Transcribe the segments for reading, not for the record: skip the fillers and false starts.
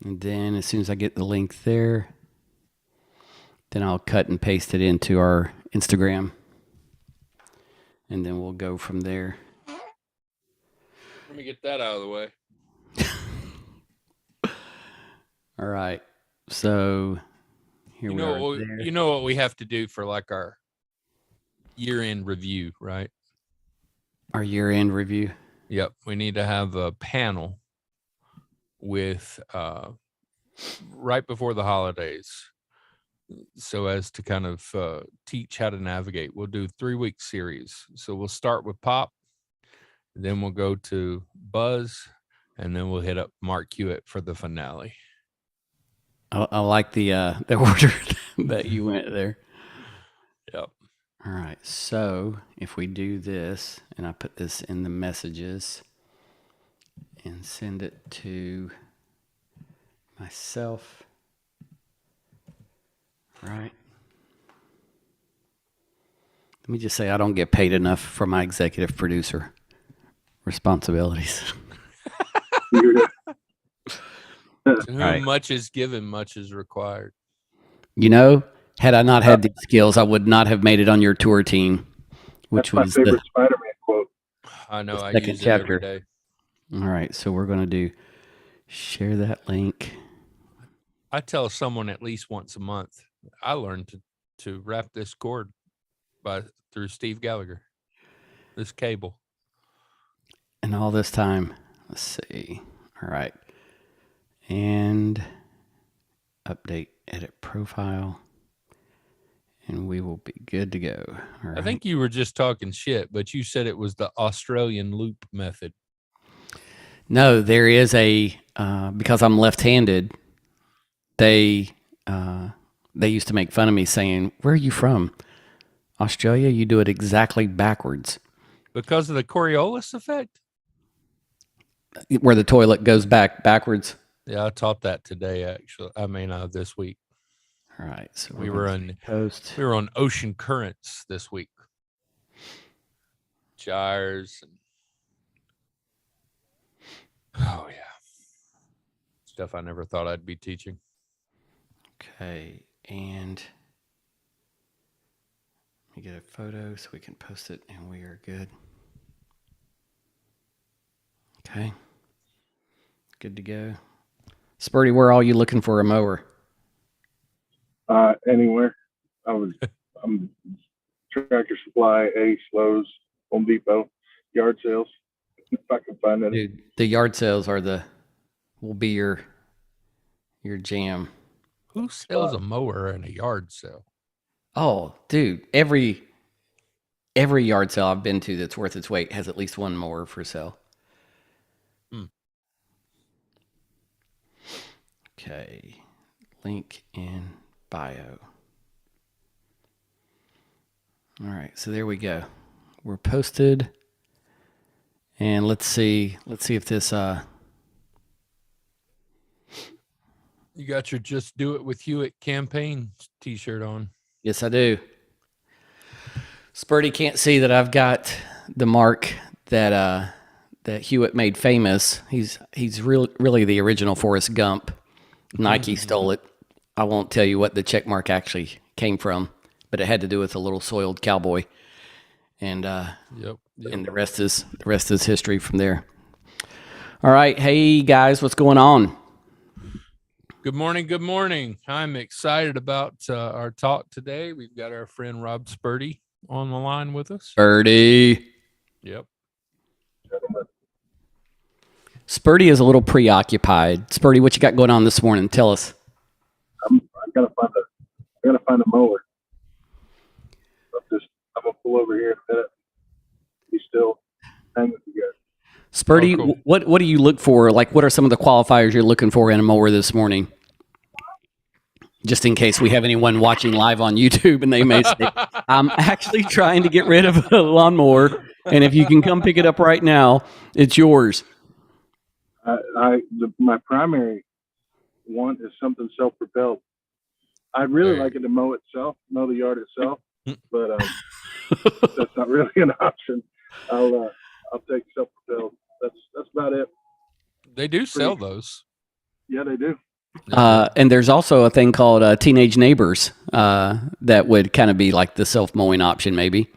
And then as soon as I get the link there, then I'll cut and paste it into our Instagram. And then we'll go from there. Let me get that out of the way. All right. So here we are. You know what we have to do for like our year-end review, right? Our year-end review. Yep. We need to have a panel with right before the holidays, so as to kind of teach how to navigate. We'll do 3-week series. So we'll start with Pop, then we'll go to Buzz, and then we'll hit up Mark Huett for the finale. I like the order that you went there. Yep. All right. So if we do this, and I put this in the messages and send it to myself, right? Let me just say I don't get paid enough for my executive producer responsibilities. To whom much is given, much is required. You know, had I not had these skills, I would not have made it on your tour team, which That's was my favorite Spider-Man quote. I know. I second use it chapter. every day. All right, so we're going to do share that link. I tell someone at least once a month. I learned to wrap this cord through Steve Gallagher. This cable. And all this time, let's see. All right. And update edit profile. And we will be good to go. All right. I think you were just talking shit, but you said it was the Australian loop method. No, there is a because I'm left-handed. They used to make fun of me saying, "Where are you from? Australia? You do it exactly backwards." Because of the Coriolis effect? Where the toilet goes backwards. Yeah, I taught that today. Actually, I mean this week. All right, so we were on ocean currents this week. Gyres. Oh yeah, stuff I never thought I'd be teaching. Okay, and let me get a photo so we can post it, and we are good. Okay, good to go. Spurdy, where are you looking for a mower? Anywhere. I'm Tractor Supply, Ace, Lowe's, Home Depot, yard sales. If I can find any. Dude, the yard sales will be your jam. Who sells a mower in a yard sale? Oh, dude, every yard sale I've been to that's worth its weight has at least one mower for sale. Okay, link in bio. All right, so there we go. We're posted, and let's see if this. You got your "Just Do It with Huett" campaign T-shirt on. Yes, I do. Spurdy can't see that I've got the mark that Huett made famous. He's really the original Forrest Gump. Nike stole it. I won't tell you what the check mark actually came from, but it had to do with a little soiled cowboy. And yep. And the rest is history from there. All right, hey guys, what's going on? Good morning. Good morning. I'm excited about our talk today. We've got our friend Rob Spurdy on the line with us. Spurdy. Yep. Spurdy is a little preoccupied. Spurdy, what you got going on this morning? Tell us. I gotta find a mower. I'm gonna pull over here in a minute. Be still. Hang with you guys. Spurdy, cool. What do you look for? Like, what are some of the qualifiers you're looking for in a mower this morning? Just in case we have anyone watching live on YouTube and they may say, I'm actually trying to get rid of a lawnmower, and if you can come pick it up right now, it's yours. My primary want is something self-propelled. I'd really like it to mow the yard itself, but that's not really an option. I'll take self-propelled. That's about it. They do sell those. Yeah, they do. And there's also a thing called Teenage Neighbors that would kind of be like the self-mowing option, maybe.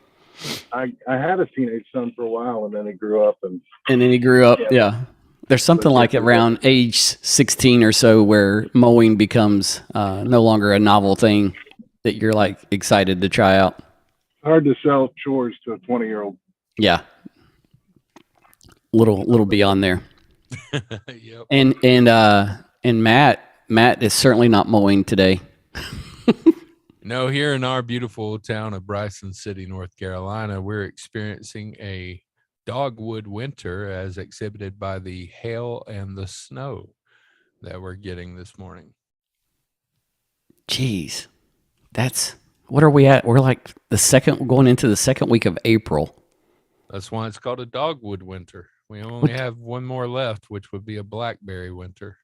I had a teenage son for a while, and then he grew up, and then he grew up. Yeah. There's something like around age 16 or so where mowing becomes no longer a novel thing that you're like excited to try out. Hard to sell chores to a 20-year-old. Yeah. Little beyond there. Yep. And Matt is certainly not mowing today. No, here in our beautiful town of Bryson City, North Carolina, we're experiencing a dogwood winter as exhibited by the hail and the snow that we're getting this morning. Jeez. What are we at? We're like going into the second week of April. That's why it's called a dogwood winter. We only have one more left, which would be a blackberry winter.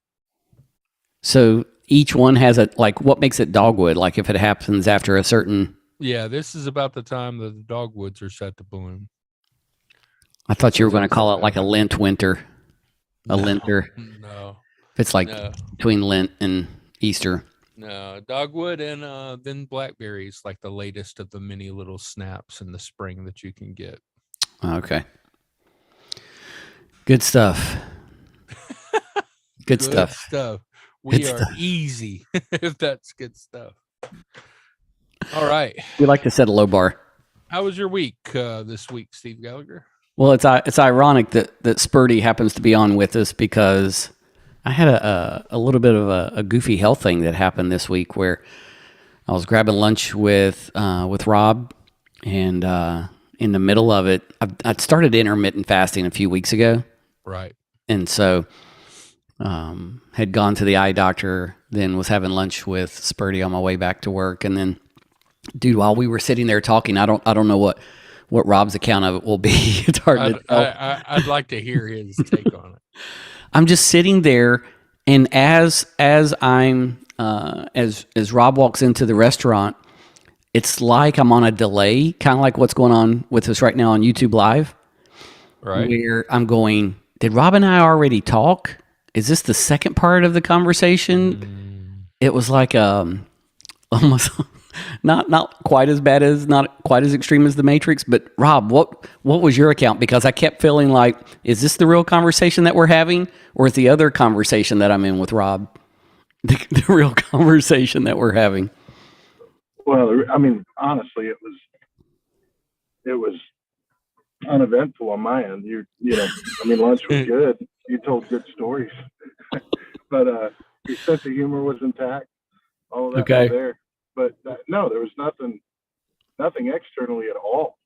So each one has what makes it dogwood? Like if it happens after a certain... Yeah, this is about the time that the dogwoods are set to bloom. I thought you were going to call it like a Lent winter. Linter. No. If it's like between Lent and Easter. No, dogwood and then blackberries, like the latest of the many little snaps in the spring that you can get. Okay. Good stuff. Good stuff. We are easy if that's good stuff. All right. We like to set a low bar. How was your week this week, Steve Gallagher? Well, it's ironic that Spurdy happens to be on with us because I had a little bit of a goofy health thing that happened this week where I was grabbing lunch with Rob, and in the middle of it, I'd started intermittent fasting a few weeks ago. Right. And so had gone to the eye doctor, then was having lunch with Spurdy on my way back to work. And then, dude, while we were sitting there talking, I don't know what Rob's account of it will be. It's hard to tell. I'd like to hear his take on it. I'm just sitting there, and as I'm as Rob walks into the restaurant, it's like I'm on a delay, kind of like what's going on with us right now on YouTube Live. Right. Where I'm going, did Rob and I already talk? Is this the second part of the conversation? It was like almost not quite as bad as, not quite as extreme as The Matrix, but Rob, what was your account? Because I kept feeling like, is this the real conversation that we're having, or is the other conversation that I'm in with Rob the real conversation that we're having? Well, I mean, honestly, it was uneventful on my end. You know, I mean, lunch was good. You told good stories, but your sense of humor was intact. All of that was there, but no, there was nothing externally at all.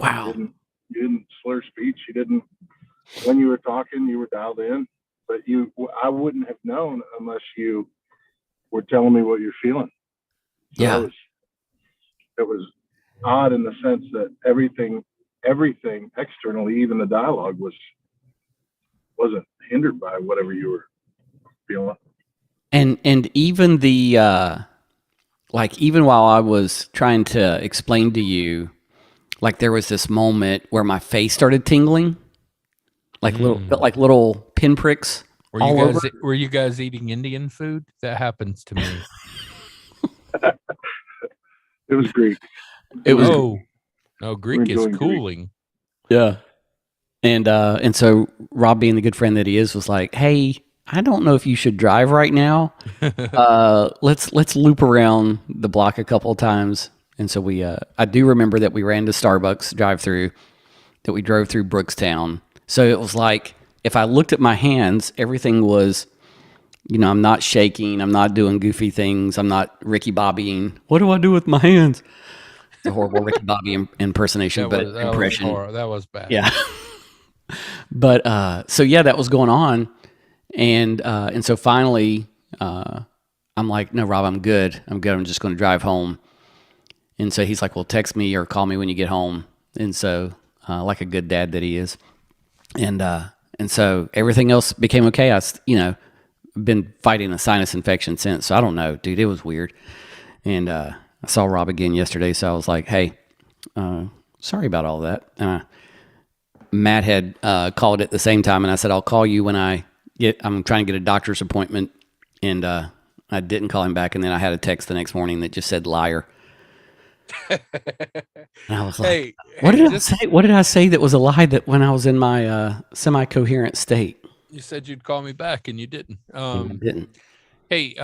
Wow. You didn't slur speech. You didn't. When you were talking, you were dialed in. But I wouldn't have known unless you were telling me what you're feeling. So yeah. It was odd in the sense that everything externally, even the dialogue, wasn't hindered by whatever you were feeling. And even the even while I was trying to explain to you, like there was this moment where my face started tingling, like little pinpricks. Were you guys eating Indian food? That happens to me. It was Greek. No, Greek is cooling. Greek. Yeah. And so Rob, being the good friend that he is, was like, "Hey, I don't know if you should drive right now. Let's loop around the block a couple of times." And so I do remember that we ran to Starbucks drive-through, that we drove through Brookstown. So it was like, if I looked at my hands, everything was, I'm not shaking, I'm not doing goofy things, I'm not Ricky Bobbying. What do I do with my hands? It's a horrible Ricky Bobby impersonation, impression. That was bad. Yeah. But so yeah, that was going on, and so finally, I'm like, "No, Rob, I'm good. I'm just going to drive home." And so he's like, "Well, text me or call me when you get home." And so, like a good dad that he is, and so everything else became okay. Been fighting a sinus infection since, so I don't know, dude. It was weird, and I saw Rob again yesterday, so I was like, "Hey, sorry about all that." Matt had called at the same time, and I said, "I'll call you when I'm trying to get a doctor's appointment and I didn't call him back. And then I had a text the next morning that just said liar. And I was like, what did I say? What did I say that was a lie that when I was in my semi-coherent state? You said you'd call me back and you didn't. I didn't. Hey,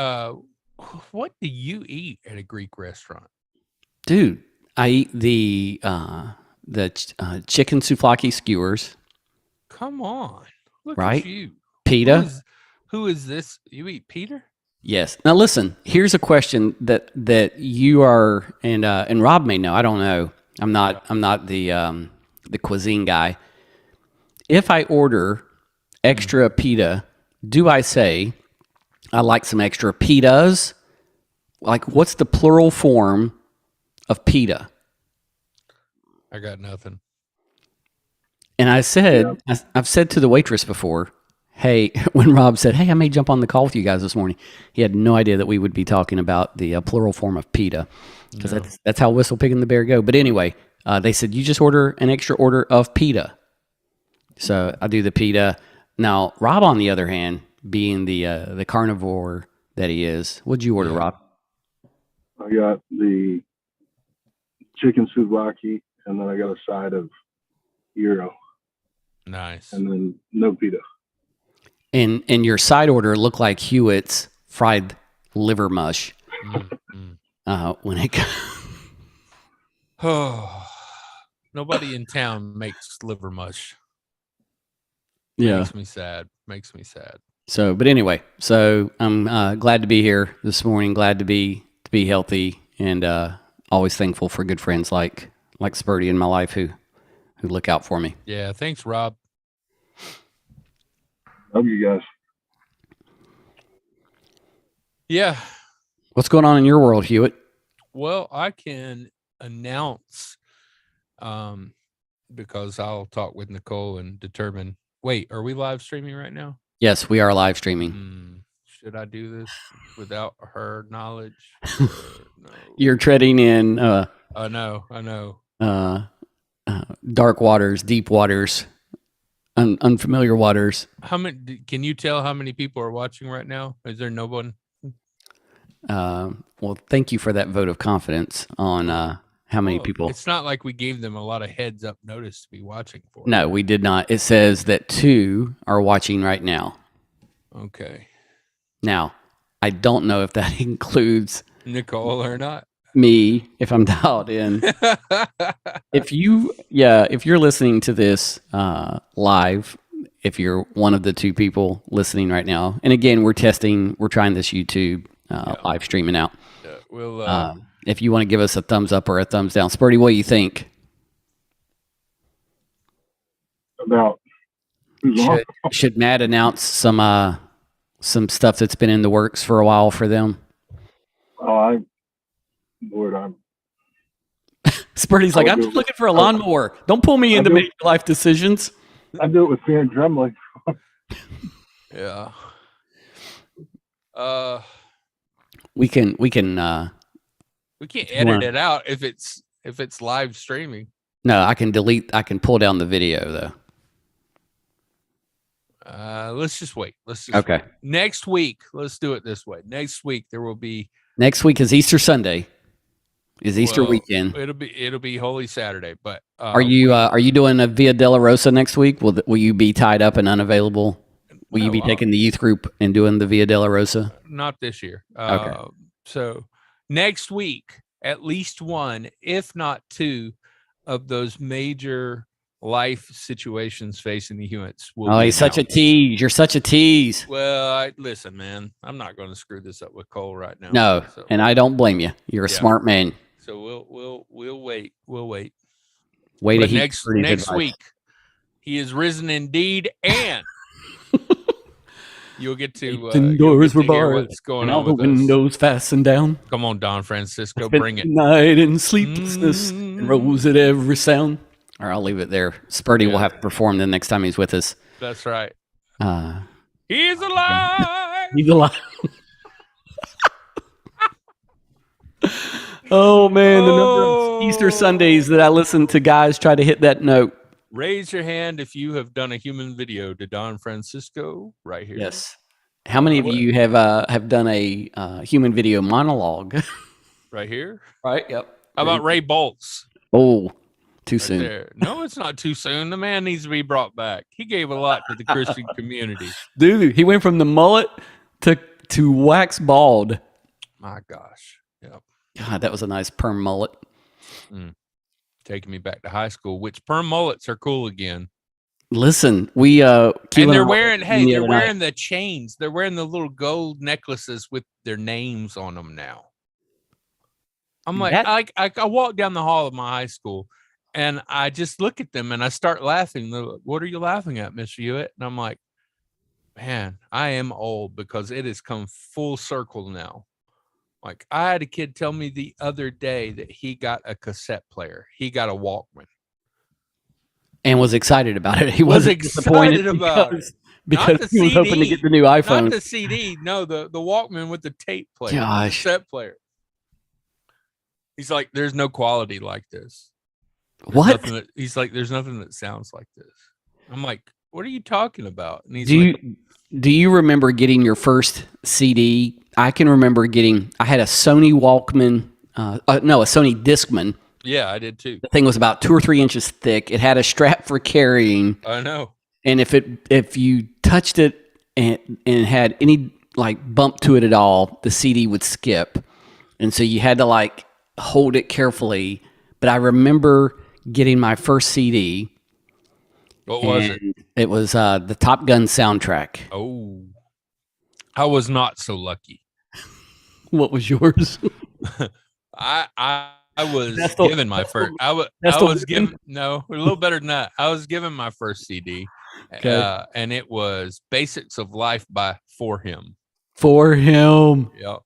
what do you eat at a Greek restaurant? Dude, I eat the chicken souvlaki skewers. Come on. Look right? at you. Pita. Who is this? You eat Peter? Yes. Now listen, here's a question that you are and Rob may know. I don't know. I'm not the cuisine guy. If I order extra pita, do I say I like some extra pitas? Like, what's the plural form of pita? I got nothing. And I said, I've said to the waitress before, hey, when Rob said, hey, I may jump on the call with you guys this morning, he had no idea that we would be talking about the plural form of pita, because that's how Whistle Pig and the Bear go. But anyway, they said, you just order an extra order of pita. So I do the pita. Now, Rob, on the other hand, being the carnivore that he is, what'd you order, Rob? I got the chicken souvlaki, and then I got a side of gyro. Nice. And then no pita. And your side order looked like Huett's fried liver mush. When it Nobody in town makes liver mush. Yeah. Makes me sad. So, but anyway, so I'm glad to be here this morning. Glad to be healthy, and always thankful for good friends like Spurdy in my life who look out for me. Yeah, thanks, Rob. Love you guys. Yeah. What's going on in your world, Huett? Well, I can announce, because I'll talk with Nicole and determine. Wait, are we live streaming right now? Yes, we are live streaming. Should I do this without her knowledge? No. You're treading in. I know. Dark waters, deep waters, unfamiliar waters. How many? Can you tell how many people are watching right now? Is there no one? Well, thank you for that vote of confidence on how many people. It's not like we gave them a lot of heads up notice to be watching for. No, we did not. It says that 2 are watching right now. Okay. Now, I don't know if that includes Nicole or not. Me, if I'm dialed in. If you're listening to this live, if you're one of the 2 people listening right now, and again, we're trying this YouTube live streaming out. We'll if you want to give us a thumbs up or a thumbs down, Spurdy, what do you think? About should Matt announce some stuff that's been in the works for a while for them? I'm Spurdy's like, I'm just looking for a lawnmower. Don't pull me into making life decisions. I do it with fear and trembling. Yeah. We can edit it out if it's live streaming. No, I can pull down the video though. Let's just wait. Okay. Wait. Next week, let's do it this way. Next week there will be. Next week is Easter Sunday. Easter weekend. It'll be Holy Saturday. But are you doing a Via Dolorosa next week? Will you be tied up and unavailable? Will you be taking the youth group and doing the Via Dolorosa? Not this year. Okay. So next week, at least 1, if not 2, of those major life situations facing the Huetts will. Oh, he's such a tease. You're such a tease. Well, listen, man, I'm not going to screw this up with Cole right now. No, and I don't blame you. You're a smart man. So we'll wait. We'll wait. Wait but next week, he is risen indeed, and you'll get to doors were hear barred, what's going and on all the with windows fastened down. Come on, Don Francisco, bring it. Night in sleeplessness and rose at every sound. Or I'll leave it there. Spurdy will have to perform the next time he's with us. That's right. He's alive. He's alive. Oh man, the number of Easter Sundays that I listen to guys try to hit that note. Raise your hand if you have done a human video to Don Francisco right here. Yes. How many of you have done a human video monologue? Right here? Right. Yep. How about Ray Boltz? Oh, too Right soon. there. No, it's not too soon. The man needs to be brought back. He gave a lot to the Christian community. Dude, he went from the mullet to wax bald. My gosh. Yep. God, that was a nice perm mullet. Taking me back to high school, which perm mullets are cool again. Listen, we And they're wearing night. the chains. They're wearing the little gold necklaces with their names on them now. I'm like, I walk down the hall of my high school and I just look at them and I start laughing. They're like, what are you laughing at, Mr. Huett? And I'm like, man, I am old because it has come full circle now. Like, I had a kid tell me the other day that he got a cassette player. He got a Walkman. And was excited about it. He wasn't disappointed about it. Because he was hoping to get the new iPhone. Not the CD. No, the Walkman with the tape player. Gosh. Cassette player. He's like, there's no quality like this. He's like, there's nothing that sounds like this. I'm like, what are you talking about? And he's do you remember getting your first CD? I can remember I had a Sony Walkman, a Sony Discman. Yeah, I did too. The thing was about 2 or 3 inches thick. It had a strap for carrying. I know. And if you touched it and had any like bump to it at all, the CD would skip. And so you had to like hold it carefully. But I remember getting my first CD. What was it? It was the Top Gun soundtrack. Oh, I was not so lucky. What was yours? I was given my first. I was given a little better than that. I was given my first CD, and it was "Basics of Life" by For Him. For Him. Yep.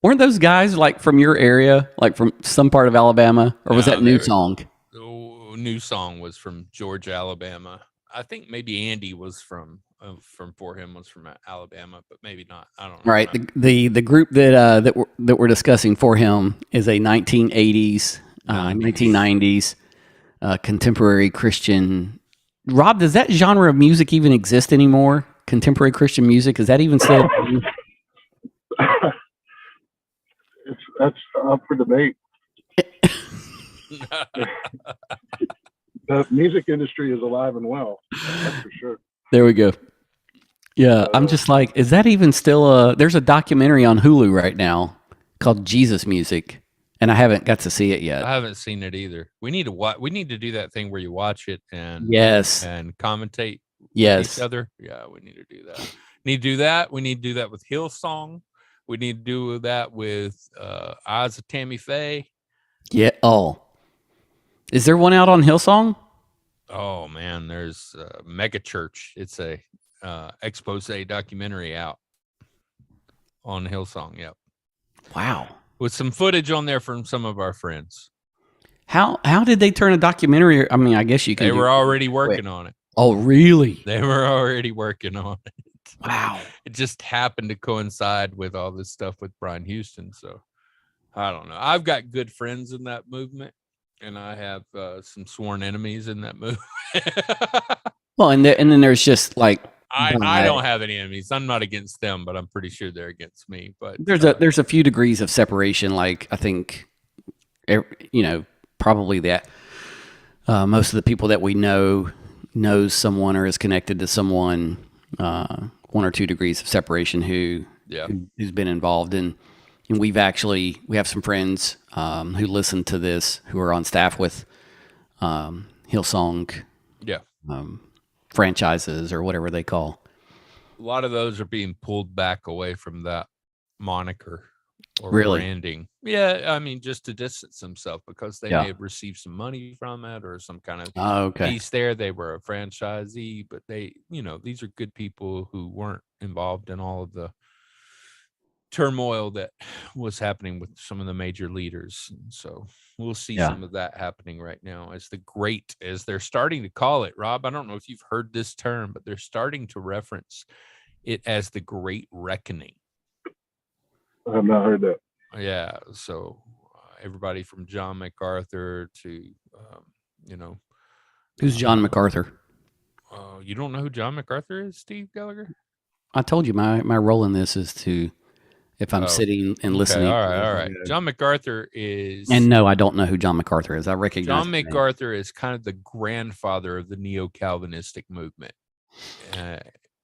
Weren't those guys like from your area, like from some part of Alabama, or was that New Song? The New Song was from Georgia, Alabama. I think maybe Andy was from For Him was from Alabama, but maybe not. I don't know. Right. The group that we're discussing, For Him, is a 1980s, 1990s contemporary Christian. Rob, does that genre of music even exist anymore? Contemporary Christian music, is that even still? That's up for debate. The music industry is alive and well. That's for sure. There we go. Yeah, I'm just like, is that even still there's a documentary on Hulu right now called Jesus Music, and I haven't got to see it yet. I haven't seen it either. We need to watch. We need to do that thing where you watch it and commentate each other. Yeah, we need to do that. We need to do that with Hillsong. We need to do that with Eyes of Tammy Faye. Yeah. Oh, is there one out on Hillsong? Oh man, there's Mega Church. It's a expose documentary out on Hillsong. Yep. Wow. With some footage on there from some of our friends. How did they turn a documentary? I mean, I guess you can. They were already working on it. Oh, really? They were already working on it. Wow. It just happened to coincide with all this stuff with Brian Houston. So I don't know. I've got good friends in that movement, and I have some sworn enemies in that movement. Well, and then there's just like I don't have any enemies. I'm not against them, but I'm pretty sure they're against me. But there's a few degrees of separation. Like I think, probably that most of the people that we knows someone or is connected to someone. 1 or 2 degrees of separation who's been involved in. And we have some friends who listen to this who are on staff with Hillsong franchises or whatever they call. A lot of those are being pulled back away from that moniker or branding. Yeah, I mean, just to distance themselves because they may have received some money from it or some kind of piece there. They were a franchisee, but they, these are good people who weren't involved in all of the turmoil that was happening with some of the major leaders. And so we'll see some of that happening right now as they're starting to call it. Rob, I don't know if you've heard this term, but they're starting to reference it as the Great Reckoning. I have not heard that. Yeah, so everybody from John MacArthur to, Who's John MacArthur? You don't know who John MacArthur is, Steve Gallagher? I told you my role in this is to, if I'm sitting and listening. All right. John MacArthur is, and no, I don't know who John MacArthur is. I recognize John MacArthur is kind of the grandfather of the neo-Calvinistic movement.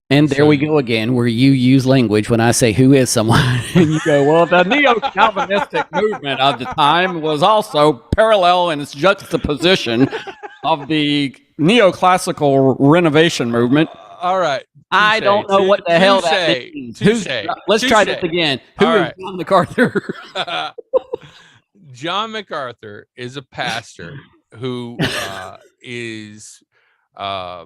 And there we go again, where you use language when I say who is someone, and you go, well, the neo-Calvinistic movement of the time was also parallel in its juxtaposition of the neoclassical renovation movement. All right. I don't know what the hell that means. Let's try this again. Who is John MacArthur? John MacArthur is a pastor who is a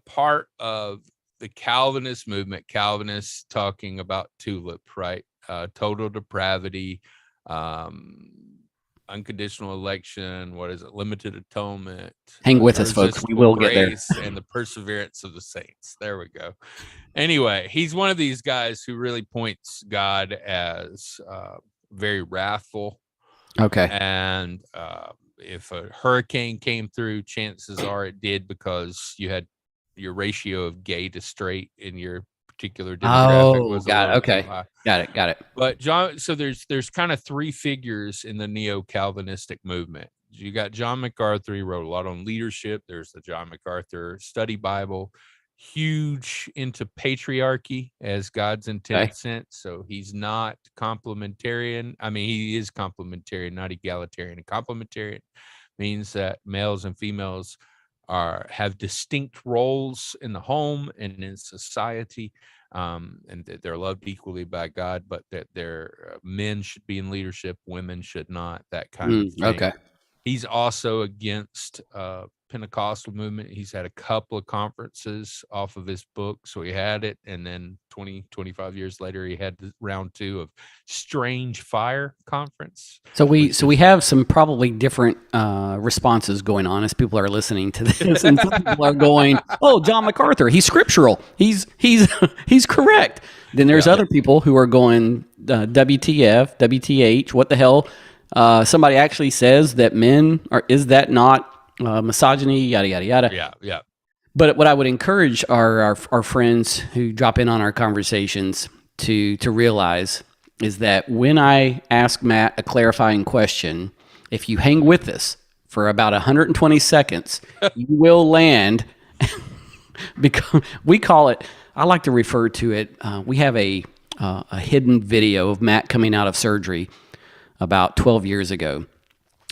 part of the Calvinist movement. Calvinists talking about tulip, right? Total depravity, unconditional election. What is it? Limited atonement. Hang with us, folks. We will get there. And the perseverance of the saints. There we go. Anyway, he's one of these guys who really points God as very wrathful. Okay. And if a hurricane came through, chances are it did because you had your ratio of gay to straight in your particular demographic was got it. Okay. Got it. But John, so there's kind of three figures in the neo-Calvinistic movement. You got John MacArthur. He wrote a lot on leadership. There's the John MacArthur Study Bible, huge into patriarchy as God's intended sense. So he's not complementarian. I mean, he is complementarian, not egalitarian. And complementarian means that males and females have distinct roles in the home and in society, and they're loved equally by God, but that their men should be in leadership, women should not, that kind of thing. Okay. He's also against Pentecostal movement. He's had a couple of conferences off of his book. So he had it. And then 25 years later, he had round 2 of Strange Fire Conference. So we have some probably different responses going on as people are listening to this. And some people are going, oh, John MacArthur, he's scriptural. He's correct. Then there's other people who are going, WTF, WTH, what the hell? Somebody actually says that men is that not misogyny, yada, yada, yada. Yeah. But what I would encourage our friends who drop in on our conversations to realize is that when I ask Matt a clarifying question, if you hang with us for about 120 seconds, you will land, because we call it, I like to refer to it, we have a hidden video of Matt coming out of surgery about 12 years ago.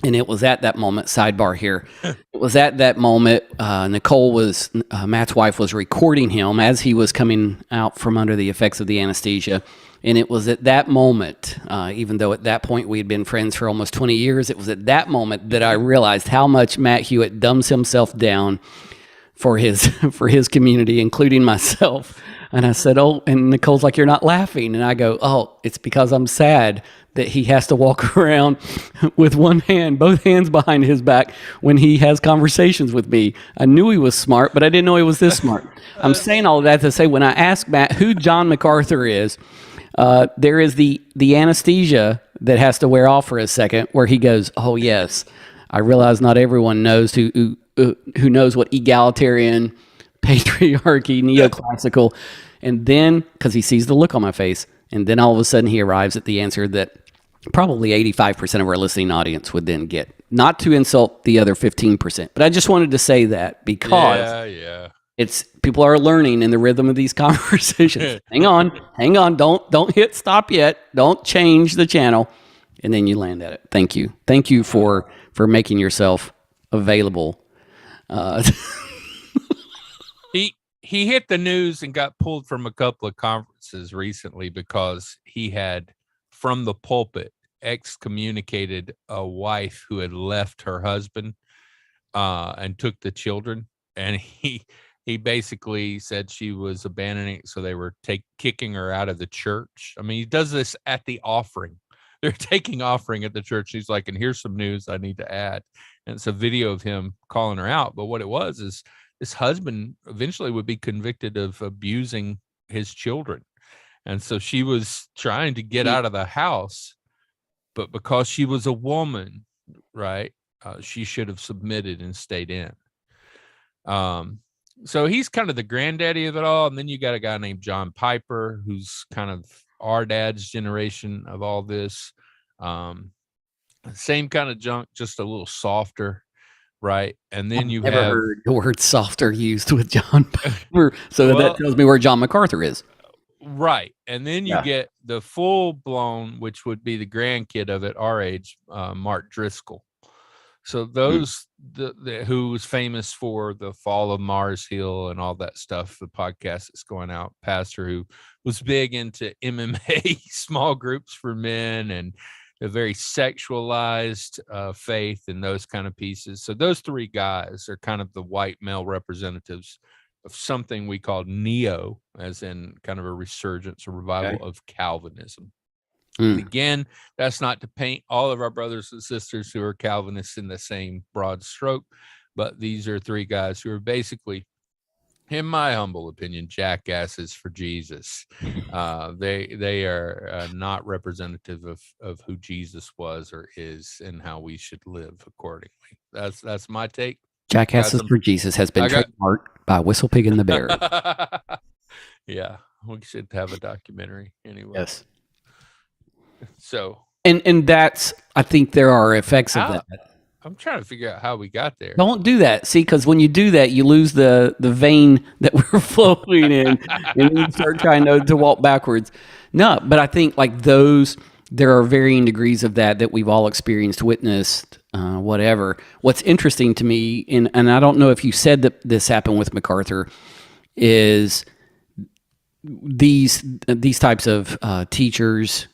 And it was at that moment, sidebar here, it was at that moment, Nicole was, Matt's wife, was recording him as he was coming out from under the effects of the anesthesia. And it was at that moment, even though at that point we had been friends for almost 20 years, it was at that moment that I realized how much Matt Huett dumbs himself down for his community, including myself. And I said, oh, and Nicole's like, you're not laughing. And I go, oh, it's because I'm sad that he has to walk around with both hands behind his back when he has conversations with me. I knew he was smart, but I didn't know he was this smart. I'm saying all of that to say, when I ask Matt who John MacArthur is, there is the anesthesia that has to wear off for a second, where he goes, oh yes, I realize not everyone knows who knows what egalitarian, patriarchy, neoclassical, and then, because he sees the look on my face, and then all of a sudden he arrives at the answer that probably 85% of our listening audience would then get. Not to insult the other 15%, but I just wanted to say that because it's people are learning in the rhythm of these conversations. Hang on, don't hit stop yet. Don't change the channel, and then you land at it. Thank you for making yourself available. He hit the news and got pulled from a couple of conferences recently because he had, from the pulpit, excommunicated a wife who had left her husband and took the children. And he basically said she was abandoning it, so they were kicking her out of the church. I mean, he does this at the offering. They're taking offering at the church. He's like, and here's some news I need to add. And it's a video of him calling her out. But what it was is, this husband eventually would be convicted of abusing his children. And so she was trying to get out of the house, but because she was a woman, right, she should have submitted and stayed in. So he's kind of the granddaddy of it all. And then you got a guy named John Piper, who's kind of our dad's generation of all this. Same kind of junk, just a little softer, right? And then you Never have heard the word softer used with John Piper, so Well- that tells me where John MacArthur is. right, and then you Yeah. get the full blown, which would be the grandkid of it, our age, Mark Driscoll. So those who was famous for the fall of Mars Hill and all that stuff, the podcast that's going out, pastor who was big into MMA, small groups for men, and a very sexualized faith and those kind of pieces. So those three guys are kind of the white male representatives of something we call neo, as in kind of a resurgence or revival of Calvinism. And again, that's not to paint all of our brothers and sisters who are Calvinists in the same broad stroke, but these are three guys who are basically, in my humble opinion, jackasses for Jesus. They are not representative of who Jesus was or is and how we should live accordingly. That's my take. Jackasses for Jesus has been trademarked by Whistle Pig and the Bear. Yeah, we should have a documentary anyway. Yes. So and that's, I think there are effects of that. I'm trying to figure out how we got there. Don't do that. See, because when you do that, you lose the vein that we're flowing in, and you start trying to walk backwards. No, but I think like those, there are varying degrees of that we've all experienced, witnessed, whatever. What's interesting to me, and I don't know if you said that this happened with MacArthur, is these types of teachers,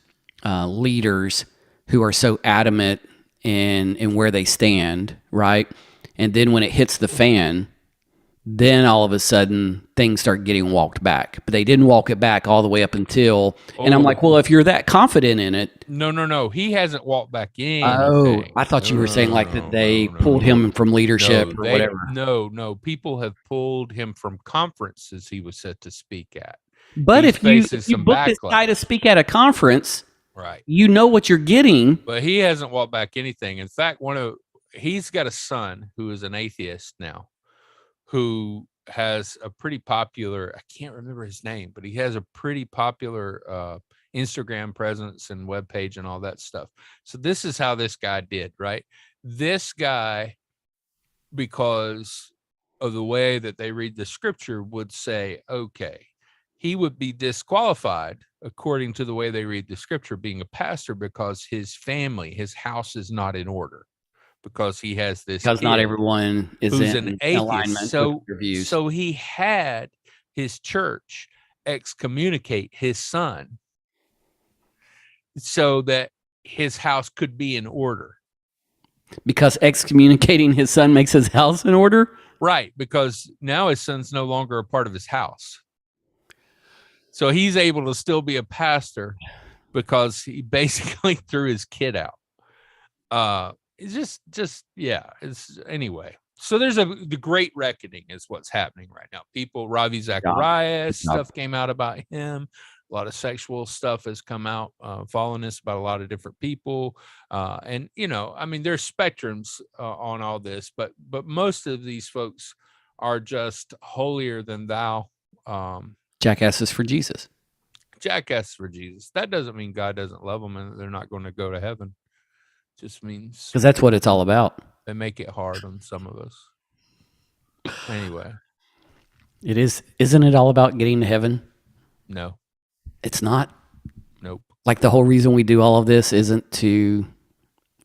leaders who are so adamant in where they stand, right? And then when it hits the fan, then all of a sudden things start getting walked back. But they didn't walk it back all the way up until, and I'm like, well, if you're that confident in it. No. He hasn't walked back in. Oh, I thought you were saying like that they pulled him from leadership or whatever. No. People have pulled him from conferences he was set to speak at. But if you book this guy to speak at a conference, right, you know what you're getting. But he hasn't walked back anything. In fact, he's got a son who is an atheist now, who has a pretty popular, I can't remember his name, but he has a pretty popular Instagram presence and webpage and all that stuff. So this is how this guy did, right? This guy, because of the way that they read the scripture, would say, okay, he would be disqualified according to the way they read the scripture being a pastor because his family, his house is not in order. Because he has this, because not everyone is an atheist. So he had his church excommunicate his son so that his house could be in order. Because excommunicating his son makes his house in order? Right, because now his son's no longer a part of his house. So he's able to still be a pastor because he basically threw his kid out. It's just it's anyway. So there's the great reckoning is what's happening right now. People, Ravi Zacharias stuff came out about him. A lot of sexual stuff has come out, fallenness about a lot of different people. And I mean, there's spectrums on all this, but most of these folks are just holier than thou. Jackasses for Jesus. Jackasses for Jesus. That doesn't mean God doesn't love them and they're not going to go to heaven. Just means because that's what it's all about. They make it hard on some of us. Anyway, it is. Isn't it all about getting to heaven? No, it's not. Nope. Like the whole reason we do all of this isn't to.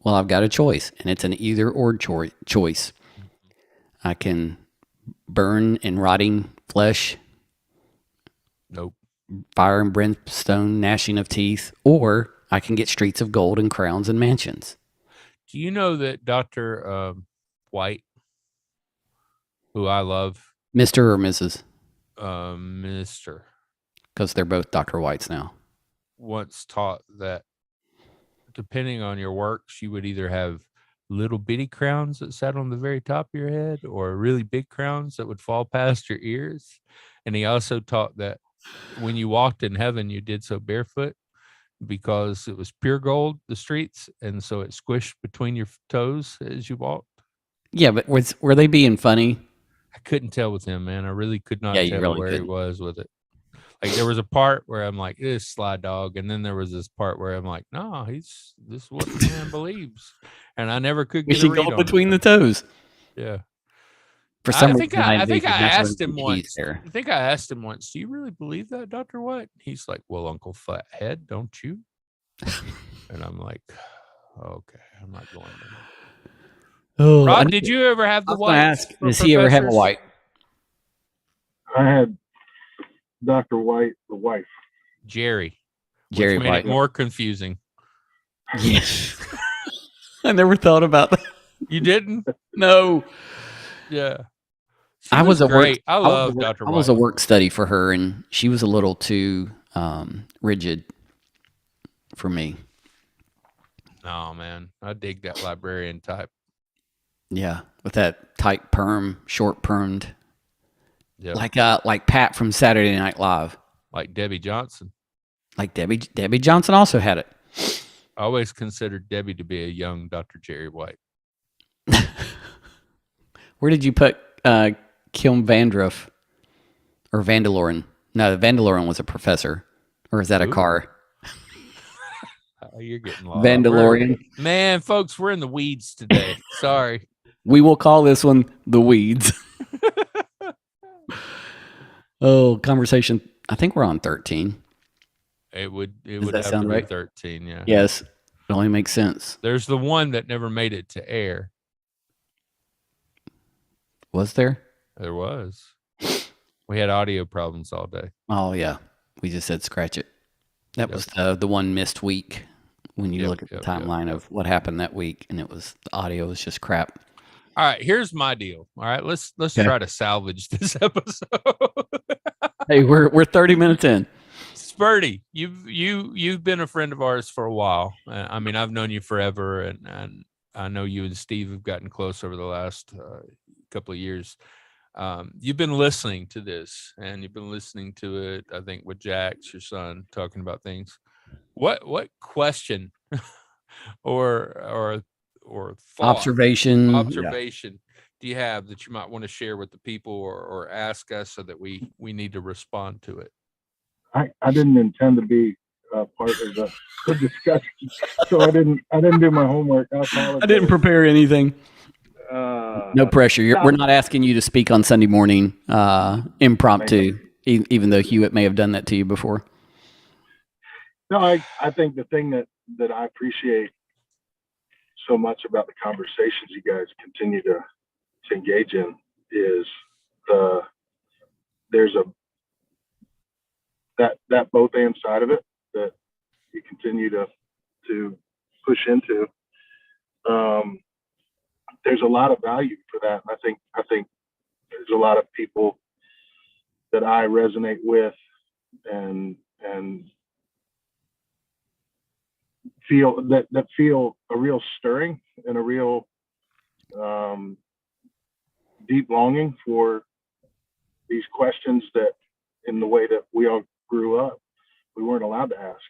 Well, I've got a choice, and it's an either or choice. I can burn in rotting flesh. Nope. Fire and brimstone, gnashing of teeth, or I can get streets of gold and crowns and mansions. Do you know that Dr. White, who I love, Mr. or Mrs.? Mr. Because they're both Dr. Whites now. Once taught that depending on your works, you would either have little bitty crowns that sat on the very top of your head or really big crowns that would fall past your ears. And he also taught that when you walked in heaven, you did so barefoot, because it was pure gold, the streets, and so it squished between your toes as you walked. Yeah, but were they being funny? I couldn't tell with him, man. I really could not Yeah, you tell really where he couldn't. was with it. Like there was a part where I'm like, this sly dog, and then there was this part where I'm like, no, this is what the man believes, and I never could We get a should read go on between it. the toes. Yeah. For some reason, I think envision I that's where asked him the keys once. there. I think I asked him once, do you really believe that, Dr. Huett? He's like, well, Uncle Fathead, don't you? And I'm like, okay, I'm not going there. Oh, Rod, did you ever have I the was going to whites? ask, does he ever have a professors? white? I had Dr. White, the wife. Jerry. Jerry which made White. it more confusing. Yes. I never thought about that. You didn't? No. Yeah. I was a great. work. I love Dr. I White. was a work study for her, and she was a little too rigid for me. Oh man, I dig that librarian type. Yeah, with that tight perm, short permed, Yeah, like Pat from Saturday Night Live, like Debbie Johnson. like Debbie Johnson also had it. I always considered Debbie to be a young Dr. Jerry White. Where did you put Kim Vandruff or Vandaloren? No, Vandaloren was a professor, or is that a car? You're getting lost. Vandalorian. Man, folks, we're in the weeds today. Sorry. We will call this one the weeds. Oh, conversation. I think we're on 13. It would that have sound to be right? 13, yeah. Yes, it only makes sense. There's the one that never made it to air. Was there? There was. We had audio problems all day. Oh yeah, we just said scratch it. That was the one missed week when you look at the timeline of what happened that week, and it was the audio was just crap. All right, here's my deal. All right, let's try to salvage this episode. Hey, we're 30 minutes in. Spurty, you've been a friend of ours for a while. I mean, I've known you forever, and I know you and Steve have gotten close over the last couple of years. You've been listening to this, and you've been listening to it, I think, with Jax, your son, talking about things. What question or thought, observation do you have that you might want to share with the people or ask us so that we need to respond to it? I didn't intend to be part of the discussion, so I didn't do my homework. I didn't prepare anything. No pressure. We're not asking you to speak on Sunday morning impromptu, even though Huett may have done that to you before. No, I think the thing that I appreciate so much about the conversations you guys continue to engage in is there's that both and side of it that you continue to push into. There's a lot of value for that. And I think there's a lot of people that I resonate with and feel a real stirring and a real deep longing for these questions that, in the way that we all grew up, we weren't allowed to ask.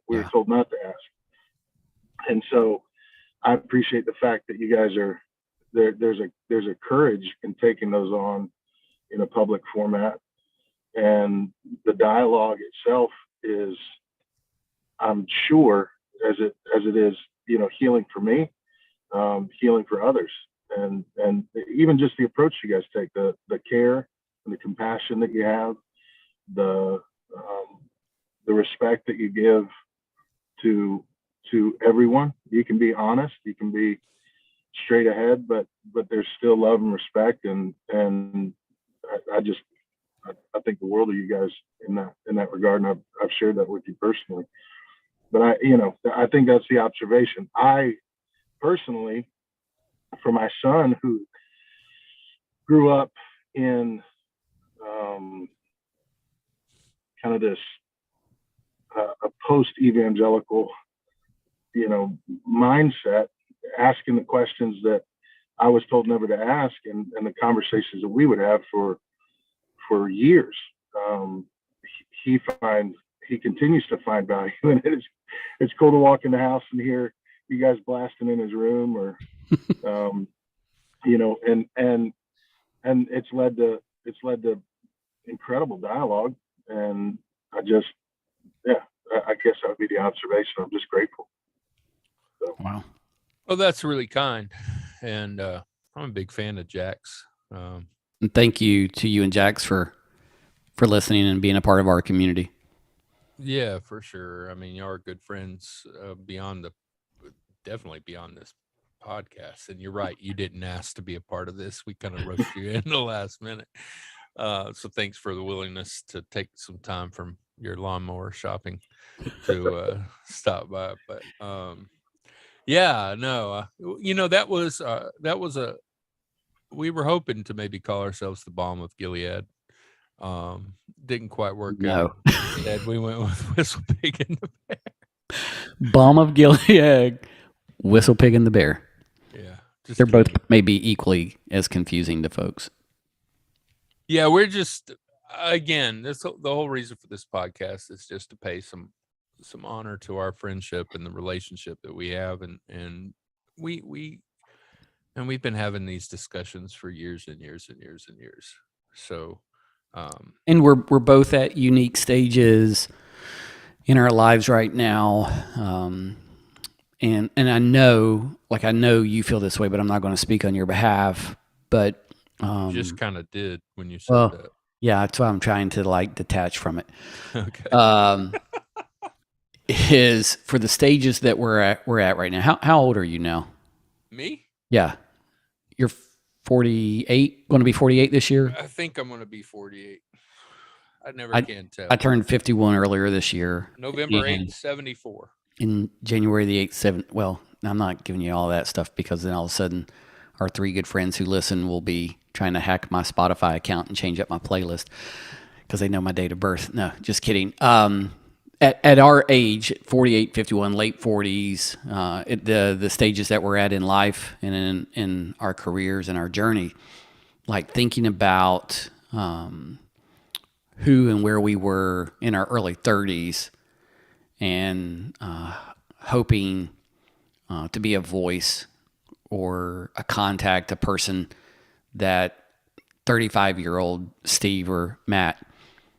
We were told not to ask. And so I appreciate the fact that you guys are there. There's a courage in taking those on in a public format, and the dialogue itself is, I'm sure, as it is, healing for me, healing for others, and even just the approach you guys take, the care and the compassion that you have, the respect that you give to everyone. You can be honest, you can be straight ahead, but there's still love and respect, and I think the world of you guys in that regard, and I've shared that with you personally. But I think that's the observation. I personally, for my son who grew up in kind of this a post-evangelical, mindset, asking the questions that I was told never to ask, and the conversations that we would have for years. He continues to find value in it. It's cool to walk in the house and hear you guys blasting in his room, or and and it's led to incredible dialogue. And I guess that would be the observation. I'm just grateful. So. Wow. Well, that's really kind. And I'm a big fan of Jack's. And thank you to you and Jax for listening and being a part of our community. Yeah, for sure. I mean, you are good friends definitely beyond this podcast. And you're right, you didn't ask to be a part of this. We kind of rushed you in the last minute. So thanks for the willingness to take some time from your lawnmower shopping to stop by. But that was we were hoping to maybe call ourselves the Balm of Gilead. Didn't quite work out. Instead, we went with Whistle Pig and the Bear. Balm of Gilead, Whistle Pig and the Bear. Yeah, they're both maybe equally as confusing to folks. Yeah, we're just the whole reason for this podcast is just to pay some honor to our friendship and the relationship that we have, and we've been having these discussions for years and years and years and years. So. And we're both at unique stages in our lives right now, and I know you feel this way, but I'm not going to speak on your behalf. But just kind of did when you said that. Yeah, that's why I'm trying to detach from it. Okay. Is for the stages that we're at right now. How old are you now? Me? Yeah, you're 48. Going to be 48 this year. I think I'm going to be 48. I never can tell. I turned 51 earlier this year. November 8th, 74. In January the 8th, well, I'm not giving you all that stuff because then all of a sudden our three good friends who listen will be trying to hack my Spotify account and change up my playlist because they know my date of birth. No, just kidding. At our age, 48, 51, late 40s, the stages that we're at in life and in our careers and our journey, like thinking about who and where we were in our early 30s and hoping to be a voice or a contact, a person that 35-year-old Steve or Matt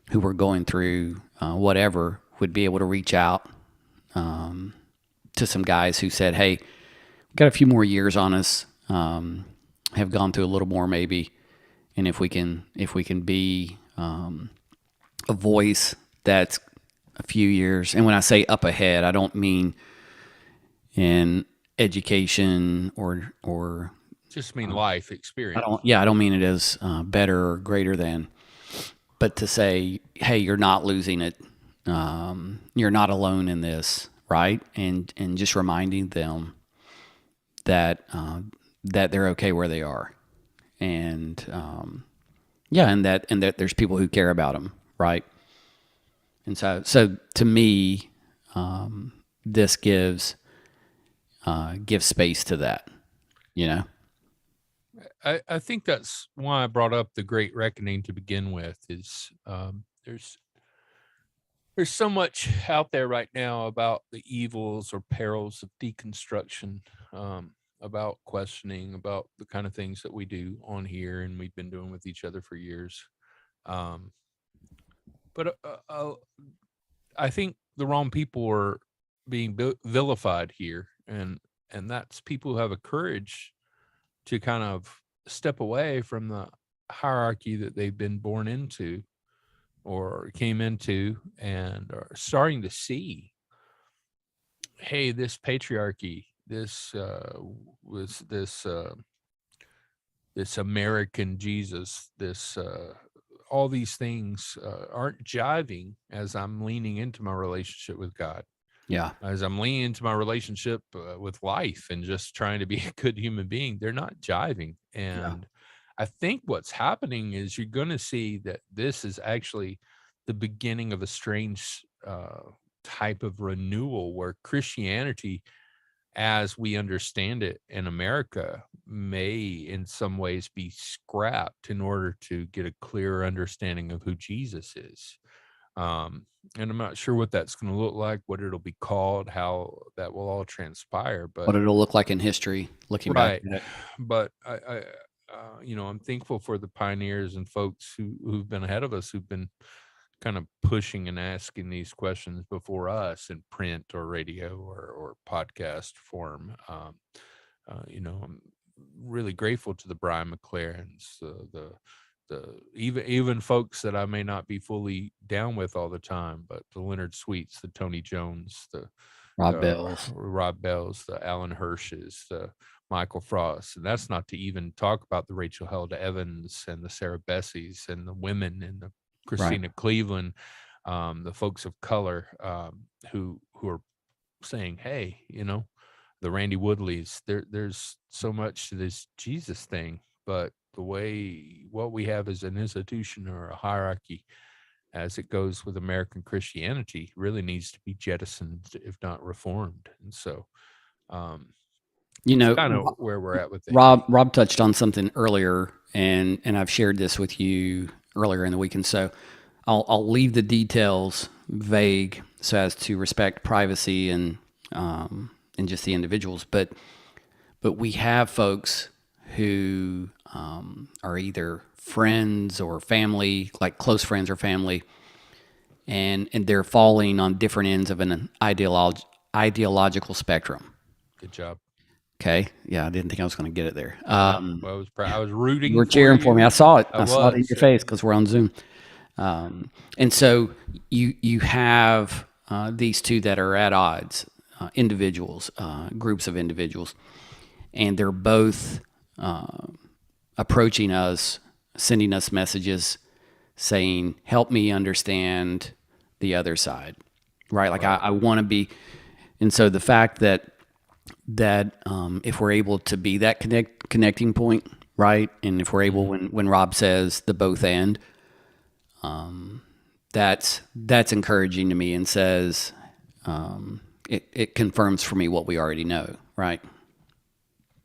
who were going through whatever would be able to reach out to some guys who said, hey, we've got a few more years on us, have gone through a little more maybe, and if we can be a voice that's a few years, and when I say up ahead, I don't mean in education or just mean life experience. I don't mean it as better or greater than, but to say, hey, you're not losing it. You're not alone in this, right? And just reminding them that they're okay where they are, and that there's people who care about them, right? And so to me, this gives space to that, you know. I think that's why I brought up the Great Reckoning to begin with. Is there's so much out there right now about the evils or perils of deconstruction, about questioning, about the kind of things that we do on here and we've been doing with each other for years. But I think the wrong people are being vilified here, and that's people who have a courage to kind of step away from the hierarchy that they've been born into or came into, and are starting to see, hey, this patriarchy, this American Jesus, all these things aren't jiving as I'm leaning into my relationship with God. Yeah. As I'm leaning into my relationship with life and just trying to be a good human being, they're not jiving. And I think what's happening is you're going to see that this is actually the beginning of a strange type of renewal where Christianity, as we understand it in America, may in some ways be scrapped in order to get a clearer understanding of who Jesus is. And I'm not sure what that's going to look like, what it'll be called, how that will all transpire, but what it'll look like in history, looking back at it. But I'm thankful for the pioneers and folks who've been ahead of us, who've been kind of pushing and asking these questions before us in print or radio or podcast form. I'm really grateful to the Brian McLarens, even folks that I may not be fully down with all the time, but the Leonard Sweets, the Tony Jones, the Rob Bells, the Alan Hirsches, the Michael Frost, and that's not to even talk about the Rachel Held Evans and the Sarah Bessies and the women and the Christina Cleveland, the folks of color who are saying, hey, the Randy Woodleys, there's so much to this Jesus thing, but what we have is an institution or a hierarchy as it goes with American Christianity really needs to be jettisoned, if not reformed. And so, kind of where we're at with it. Rob touched on something earlier, and I've shared this with you earlier in the week, and so I'll leave the details vague so as to respect privacy and just the individuals. But we have folks who are either friends or family, like close friends or family, and they're falling on different ends of an ideological spectrum. Good job. Okay. Yeah, I didn't think I was going to get it there. I was rooting. You were cheering for me. I saw it. I saw it in your face because we're on Zoom. And so you have these two that are at odds, individuals, groups of individuals, and they're both approaching us, sending us messages saying, help me understand the other side, right? Like I want to be. And so the fact that if we're able to be that connecting point, right? And if we're able, when Rob says the both and, that's encouraging to me and says, it confirms for me what we already know, right?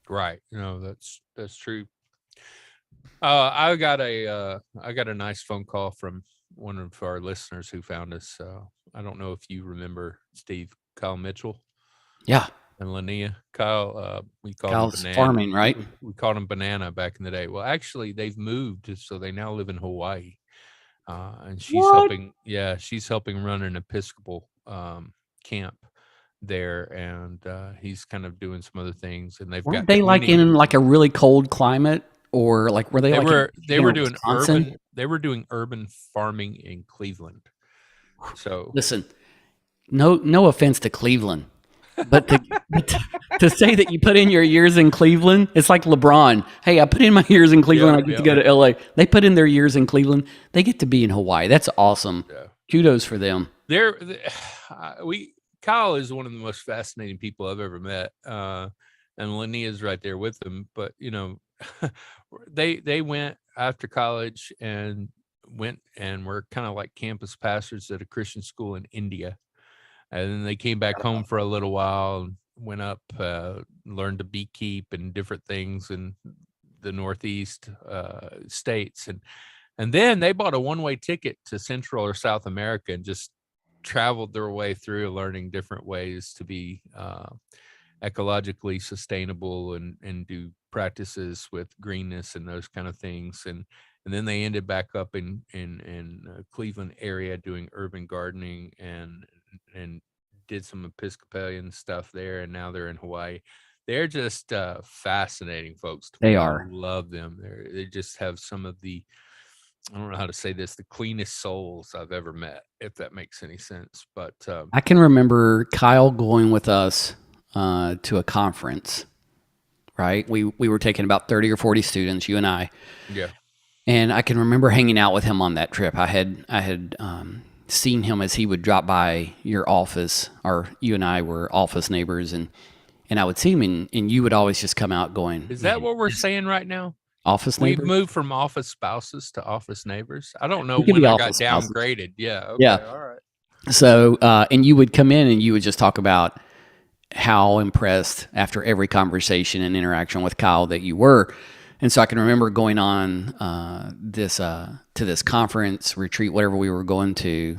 Right. That's true. I got a nice phone call from one of our listeners who found us. I don't know if you remember Steve, Kyle Mitchell. Yeah. And Linnea. Kyle, we called Kyle's him Banana. farming, right? We called him Banana back in the day. Well, actually, they've moved, so they now live in Hawaii. And she's helping. Yeah, she's helping run an Episcopal camp there, and he's kind of doing some other things. And weren't they like in like a really cold climate, or like were they? They were doing Wisconsin? They were doing urban farming in Cleveland. So listen, no offense to Cleveland, but to say that you put in your years in Cleveland, it's like LeBron. Hey, I put in my years in Cleveland. I get to go to LA. They put in their years in Cleveland. They get to be in Hawaii. That's awesome. Yeah. Kudos for them. Kyle is one of the most fascinating people I've ever met. And Linnea's right there with them. But, they went after college and were kind of like campus pastors at a Christian school in India. And then they came back home for a little while and went up, learned to beekeep and different things in the Northeast states. And then they bought a one-way ticket to Central or South America and just traveled their way through learning different ways to be ecologically sustainable and do practices with greenness and those kind of things. And then they ended back up in Cleveland area doing urban gardening and did some Episcopalian stuff there. And now they're in Hawaii. They're just fascinating folks. They are. I love them. They just have some of the, I don't know how to say this, the cleanest souls I've ever met, if that makes any sense. But I can remember Kyle going with us to a conference, right? We were taking about 30 or 40 students, you and I. Yeah. And I can remember hanging out with him on that trip. I had seen him as he would drop by your office, or you and I were office neighbors, and I would see him, and you would always just come out going, is that what we're saying right now? Office neighbors? We've moved from office spouses to office neighbors. I don't know when I got downgraded. Yeah. Okay, yeah. All right. So, and you would come in and you would just talk about how impressed after every conversation and interaction with Kyle that you were. And so I can remember going on to this conference, retreat, whatever we were going to.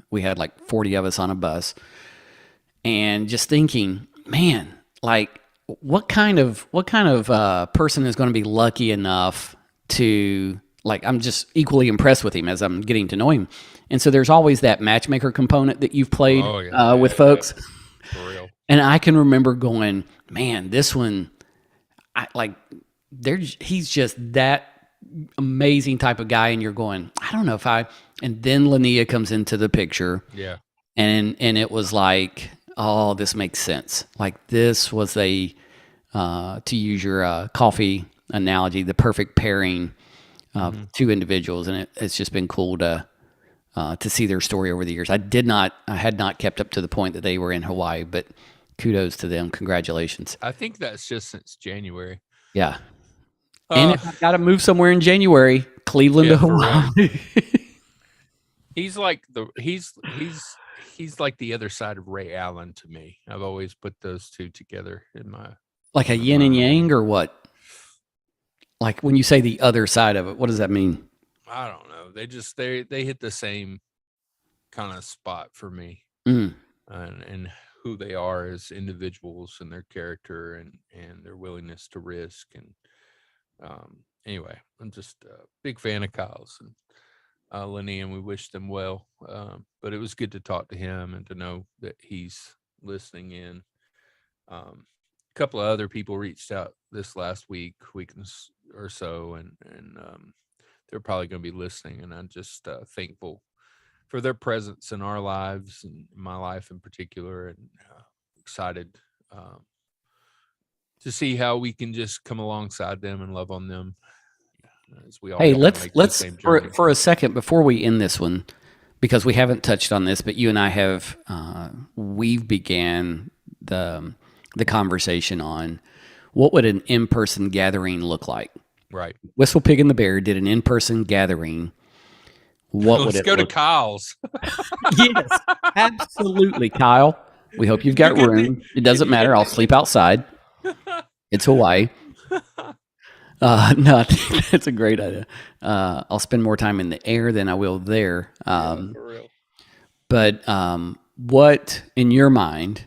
We had like 40 of us on a bus, and just thinking, man, like what kind of person is going to be lucky enough to, like, I'm just equally impressed with him as I'm getting to know him. And so there's always that matchmaker component that you've played with folks. For real. And I can remember going, man, this one, he's just that amazing type of guy. And you're going, I don't know if and then Linnea comes into the picture. Yeah. And it was like, oh, this makes sense. Like, this was to use your coffee analogy, the perfect pairing of two individuals. And it's just been cool to see their story over the years. I had not kept up to the point that they were in Hawaii, but kudos to them. Congratulations. I think that's just since January. Yeah. And if I've got to move somewhere in January, Cleveland to Hawaii. He's like he's like the other side of Ray Allen to me. I've always put those two together in my, like a yin and yang, or what? Like, when you say the other side of it, what does that mean? I don't know. They hit the same kind of spot for me, and who they are as individuals and their character and their willingness to risk. And anyway, I'm just a big fan of Kyle's and Lenny, and we wish them well. But it was good to talk to him and to know that he's listening in. A couple of other people reached out this last week or so, and they're probably going to be listening. And I'm just thankful for their presence in our lives and my life in particular, and excited to see how we can just come alongside them and love on them as we all. Hey, let's for a second before we end this one, because we haven't touched on this, but you and I have we've began the conversation on what would an in-person gathering look like. Right. Whistle Pig and the Bear did an in-person gathering. Let's go to Kyle's. Yes, absolutely, Kyle. We hope you've got room. It doesn't matter. I'll sleep outside. It's Hawaii. No, that's a great idea. I'll spend more time in the air than I will there. For real. But what, in your mind,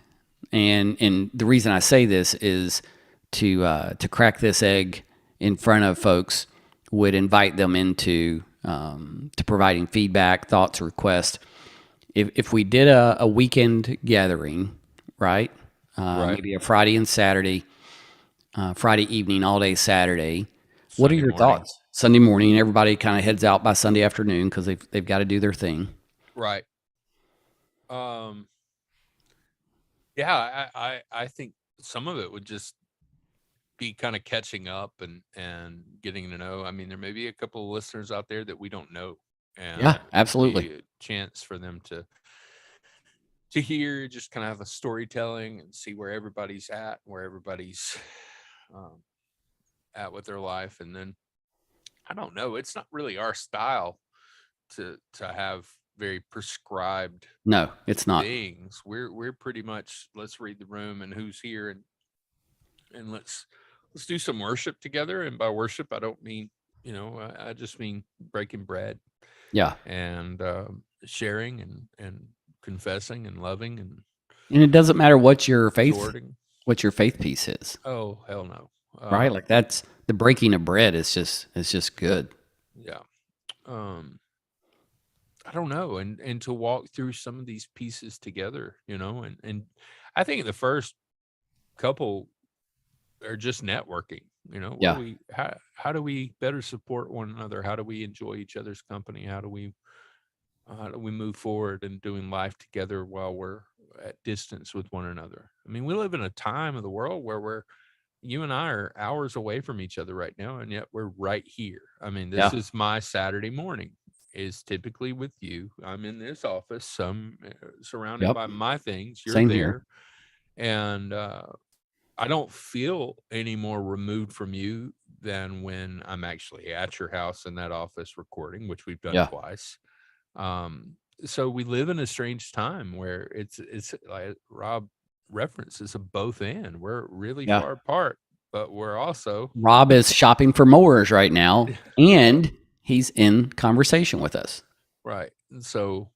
and the reason I say this is to crack this egg in front of folks, would invite them into to providing feedback, thoughts, requests. If we did a weekend gathering, right? Maybe a Friday and Saturday, Friday evening, all day Saturday. What are your thoughts? Sunday morning, everybody kind of heads out by Sunday afternoon because they've got to do their thing. Right. Yeah, I think some of it would just be kind of catching up and getting to know. I mean, there may be a couple of listeners out there that we don't know. And yeah, absolutely. A chance for them to hear, just kind of have a storytelling and see where everybody's at, where everybody's at with their life. And then, I don't know, it's not really our style to have very prescribed. No, it's not. Things. We're pretty much, let's read the room and who's here, and let's do some worship together. And by worship, I don't mean, I just mean breaking bread. Yeah. And sharing and confessing and loving, and it doesn't matter what your faith piece is. Oh, hell no. Right? Like, that's the breaking of bread is just good. Yeah. I don't know. And to walk through some of these pieces together, and I think the first couple are just networking, Yeah. How do we better support one another? How do we enjoy each other's company? How do we move forward in doing life together while we're at distance with one another? I mean, we live in a time of the world where you and I are hours away from each other right now, and yet we're right here. I mean, this is my Saturday morning is typically with you. I'm in this office, surrounded by my things. You're Same there. Here. And I don't feel any more removed from you than when I'm actually at your house in that office recording, which we've done twice. So we live in a strange time where it's like Rob references a both end. We're really far apart, but we're also. Rob is shopping for mowers right now, and he's in conversation with us. Right. And so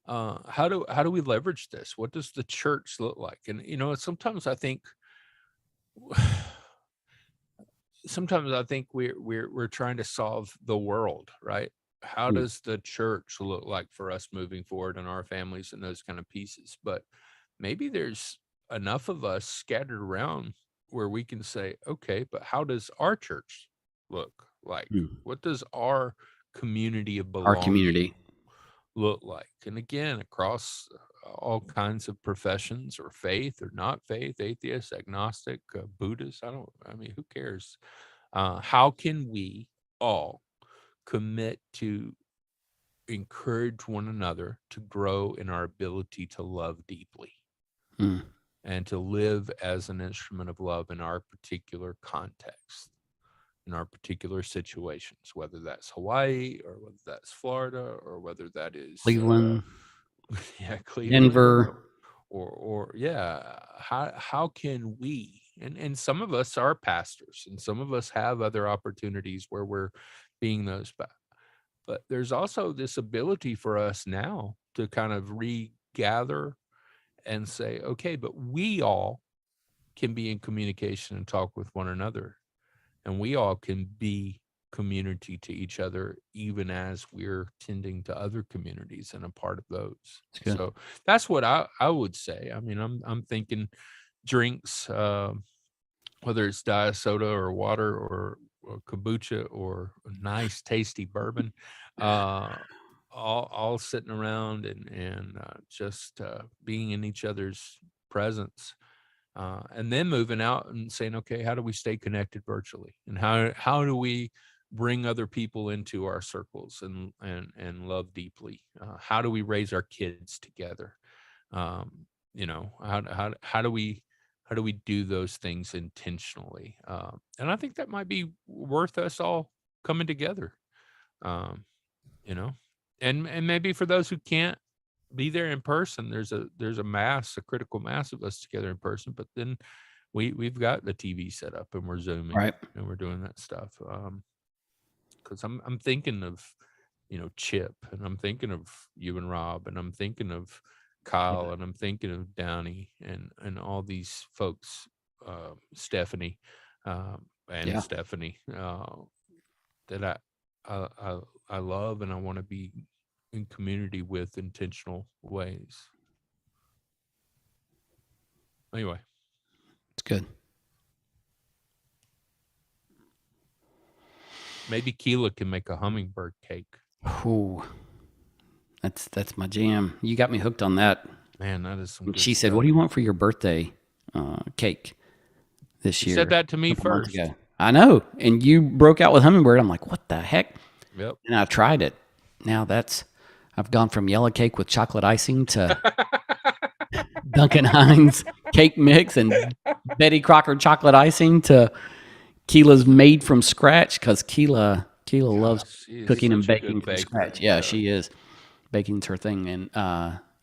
how do we leverage this? What does the church look like? And sometimes I think sometimes I think we're trying to solve the world, right? How does the church look like for us moving forward in our families and those kind of pieces? But maybe there's enough of us scattered around where we can say, okay, but how does our church look like? What does our community of Our belonging community look like? And again, across all kinds of professions or faith or not faith, atheist, agnostic, Buddhist, I mean, who cares? How can we all commit to encourage one another to grow in our ability to love deeply and to live as an instrument of love in our particular context, in our particular situations, whether that's Hawaii or whether that's Florida or whether that is Cleveland, Cleveland, Denver, or yeah, how can we, and some of us are pastors and some of us have other opportunities where we're being those, but there's also this ability for us now to kind of regather and say, okay, but we all can be in communication and talk with one another, and we all can be community to each other, even as we're tending to other communities and a part of those. So that's what I would say. I mean, I'm thinking drinks, whether it's diet soda or water or kombucha or a nice tasty bourbon, all sitting around and just being in each other's presence. And then moving out and saying, okay, how do we stay connected virtually? And how do we bring other people into our circles and love deeply? How do we raise our kids together? How do we do those things intentionally? And I think that might be worth us all coming together. And maybe for those who can't be there in person, there's a critical mass of us together in person, but then we've got the TV set up and we're Zooming, right? And we're doing that stuff. Because I'm thinking of, Chip, and I'm thinking of you and Rob, and I'm thinking of Kyle, and I'm thinking of Downey and all these folks, Stephanie, Stephanie, that I love and I want to be in community with intentional ways. Anyway, it's good. Maybe Keela can make a hummingbird cake. Ooh, that's my jam. You got me hooked on that. Man, that is some good She stuff. said, "What do you want for your birthday cake this year?" She said that to me first. I know, and you broke out with hummingbird. I'm like, what the heck? Yep. And I tried it. Now I've gone from yellow cake with chocolate icing to Duncan Hines cake mix and Betty Crocker chocolate icing to Keela's made from scratch, because Keela loves cooking and baking from scratch. Yeah, she is. Baking's her thing. And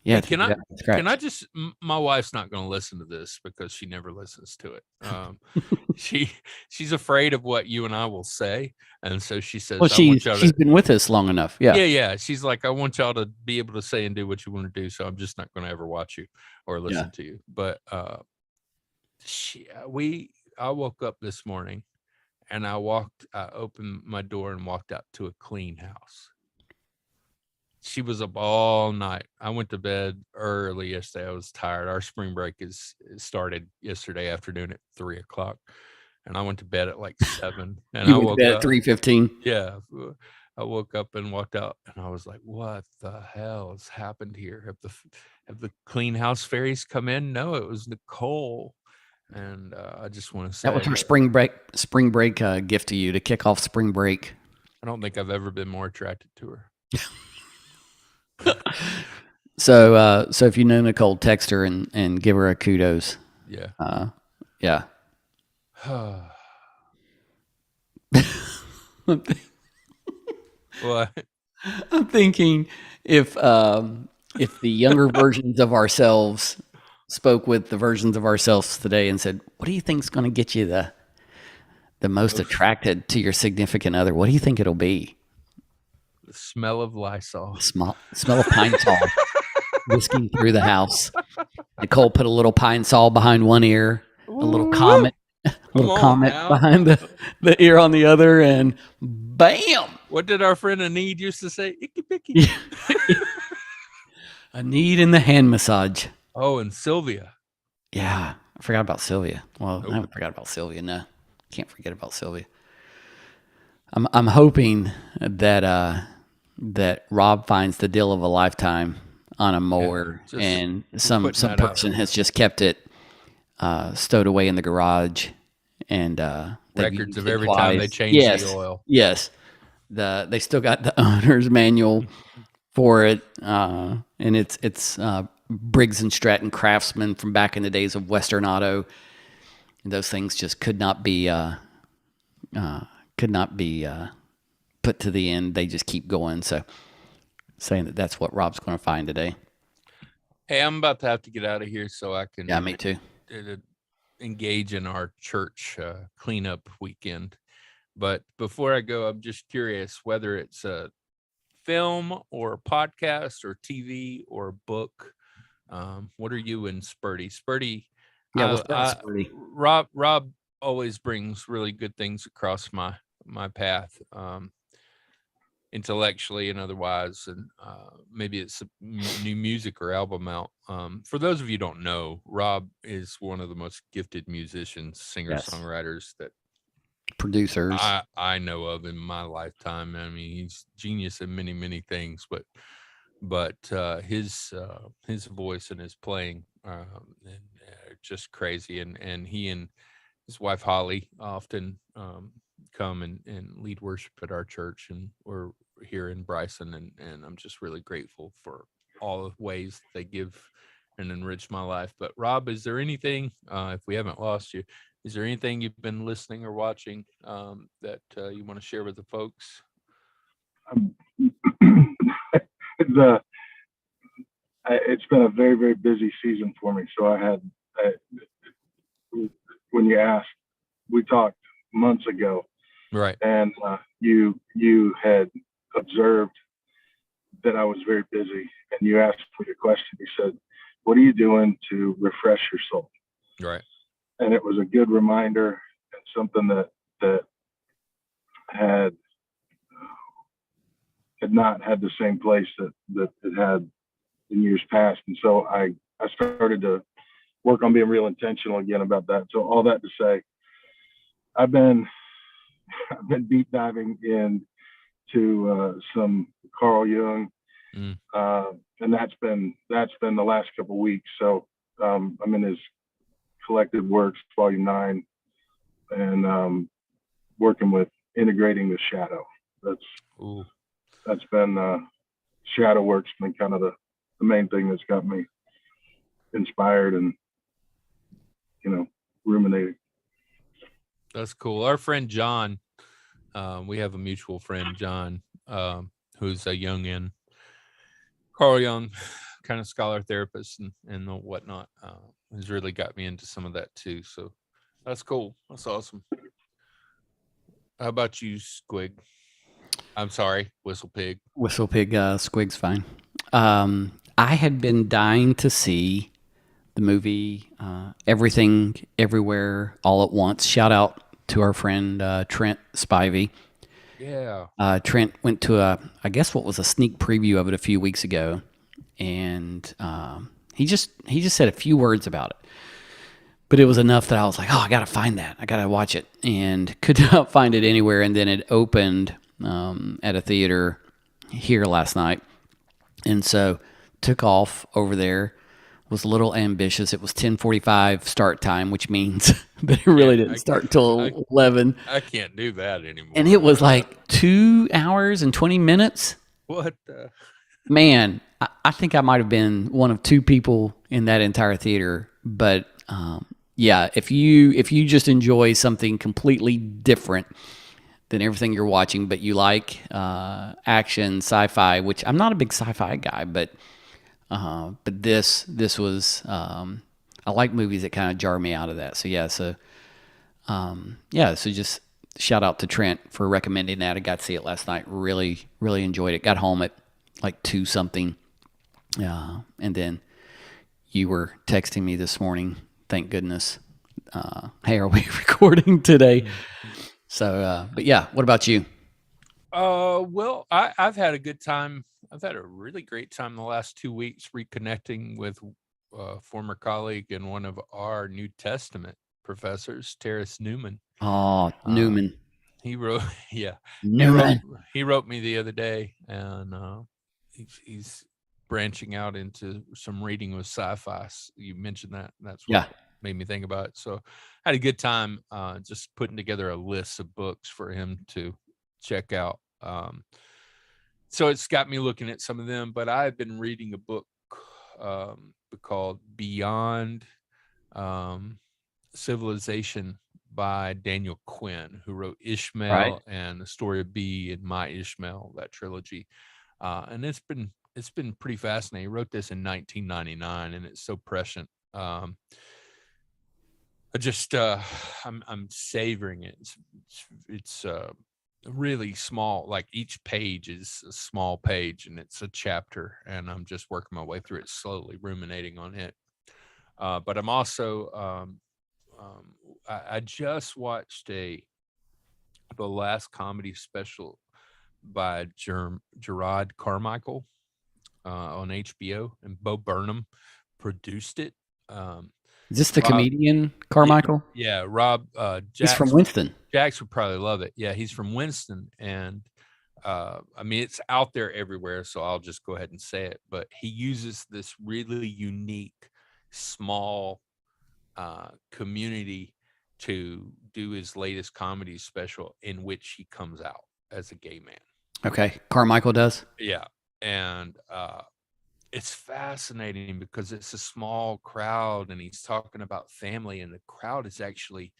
yeah, can I just, my wife's not going to listen to this because she never listens to it. She's afraid of what you and I will say. And so she says, well, she's been with us long enough. Yeah. Yeah. She's like, I want y'all to be able to say and do what you want to do. So I'm just not going to ever watch you or listen to you. But I woke up this morning and I opened my door and walked out to a clean house. She was up all night. I went to bed early yesterday. I was tired. Our spring break started yesterday afternoon at 3:00, and I went to bed at like 7. And I woke up at 3:15. Yeah, I woke up and walked out, and I was like, "What the hell has happened here? Have the clean house fairies come in?" No, it was Nicole. And I just want to say that was her spring break gift to you to kick off spring break. I don't think I've ever been more attracted to her. So if you know Nicole, text her and give her a kudos. Yeah. Yeah. What? I'm thinking if the younger versions of ourselves spoke with the versions of ourselves today and said, "What do you think is going to get you the most attracted to your significant other? What do you think it'll be?" The smell of Lysol. Smell of pine sol whisking through the house. Nicole put a little pine sol behind one ear, a little comet little on comment now. behind the ear on the other, and bam! What did our friend Anid used to say? Icky picky. A need in the hand massage. Oh, and Sylvia. Yeah, I forgot about Sylvia. Well, Nope. I haven't forgot about Sylvia. No, can't forget about Sylvia. I'm hoping that that Rob finds the deal of a lifetime on a mower, just and some putting that out person there. has just kept it stowed away in the garage, and they've Records used of it every time they twice. change Yes, the oil. yes. They still got the owner's manual for it, and it's Briggs and Stratton Craftsman from back in the days of Western Auto. And those things just could not be put to the end. They just keep going. So saying that that's what Rob's going to find today. Hey, I'm about to have to get out of here so I can Yeah, me too. engage in our church cleanup weekend. But before I go, I'm just curious whether it's a film or a podcast or TV or a book. What are you in, Spurdy? Spurdy, Yeah, what's that, Spurdy? Rob always brings really good things across my path, intellectually and otherwise, and maybe it's new music or album out. For those of you who don't know, Rob is one of the most gifted musicians, singer-songwriters that Producers. I know of in my lifetime. I mean, he's genius in many things, but his voice and his playing are just crazy. And he and his wife Holly often come and lead worship at our church, and we're here in Bryson, and I'm just really grateful for all the ways they give and enrich my life. But Rob, is there anything, if we haven't lost you, is there anything you've been listening or watching that you want to share with the folks? It's been a very busy season for me. So when you asked, we talked months ago, Right. and you had observed that I was very busy, and you asked me the question. You said, "What are you doing to refresh your soul?" Right. And it was a good reminder, and something that had not had the same place that it had in years past. And so I started to work on being real intentional again about that. So all that to say, I've been deep diving into some Carl Jung, and that's been the last couple of weeks. So I'm in his collected works, volume 9, and working with integrating the shadow. That's been shadow work's been kind of the main thing that's got me inspired and ruminating. That's cool. Our friend John, we have a mutual friend, John, who's a Jungian, Carl Jung kind of scholar therapist and whatnot, has really got me into some of that too. So that's cool. That's awesome. How about you, Squig? I'm sorry, Whistle Pig. Whistle Pig, Squig's fine. I had been dying to see the movie Everything, Everywhere, All at Once. Shout out to our friend Trent Spivey. Yeah. Trent went to I guess what was a sneak preview of it a few weeks ago, and he just said a few words about it. But it was enough that I was like, oh, I got to find that. I got to watch it, and could not find it anywhere. And then it opened at a theater here last night. And so took off over there, was a little ambitious. It was 10:45 start time, which means that it really didn't start until 11. I can't do that anymore. And it was like 2 hours and 20 minutes. What the? Man, I think I might have been one of 2 people in that entire theater. But yeah, if you just enjoy something completely different than everything you're watching, but you like action, sci-fi, which I'm not a big sci-fi guy, but this was I like movies that kind of jar me out of that. So so just shout out to Trent for recommending that. I got to see it last night. Really enjoyed it. Got home at like 2 something, and then you were texting me this morning. Thank goodness. hey, are we recording today? So, but yeah, what about you? Well, I've had a good time. I've had a really great time the last 2 weeks reconnecting with a former colleague and one of our New Testament professors, Terrace Newman. Oh, Newman. He wrote, yeah, Newman. he wrote me the other day, and he's branching out into some reading with sci-fi. You mentioned that, and that's what made me think about it. So I had a good time just putting together a list of books for him to check out. So it's got me looking at some of them, but I've been reading a book called Beyond Civilization by Daniel Quinn, who wrote Ishmael and The Story of Bee and My Ishmael, that trilogy. And it's been pretty fascinating. He wrote this in 1999, and it's so prescient. I'm savoring it. It's really small. Like each page is a small page, and it's a chapter. And I'm just working my way through it slowly, ruminating on it. But I'm also I just watched the last comedy special by Gerard Carmichael on HBO, and Bo Burnham produced it. Is this the comedian Carmichael? Yeah, Rob. He's from Winston. Jax would probably love it. Yeah, he's from Winston, and I mean, it's out there everywhere, so I'll just go ahead and say it. But he uses this really unique, small community to do his latest comedy special, in which he comes out as a gay man. Okay, Carmichael does. Yeah, and it's fascinating because it's a small crowd, and he's talking about family, and the crowd is actually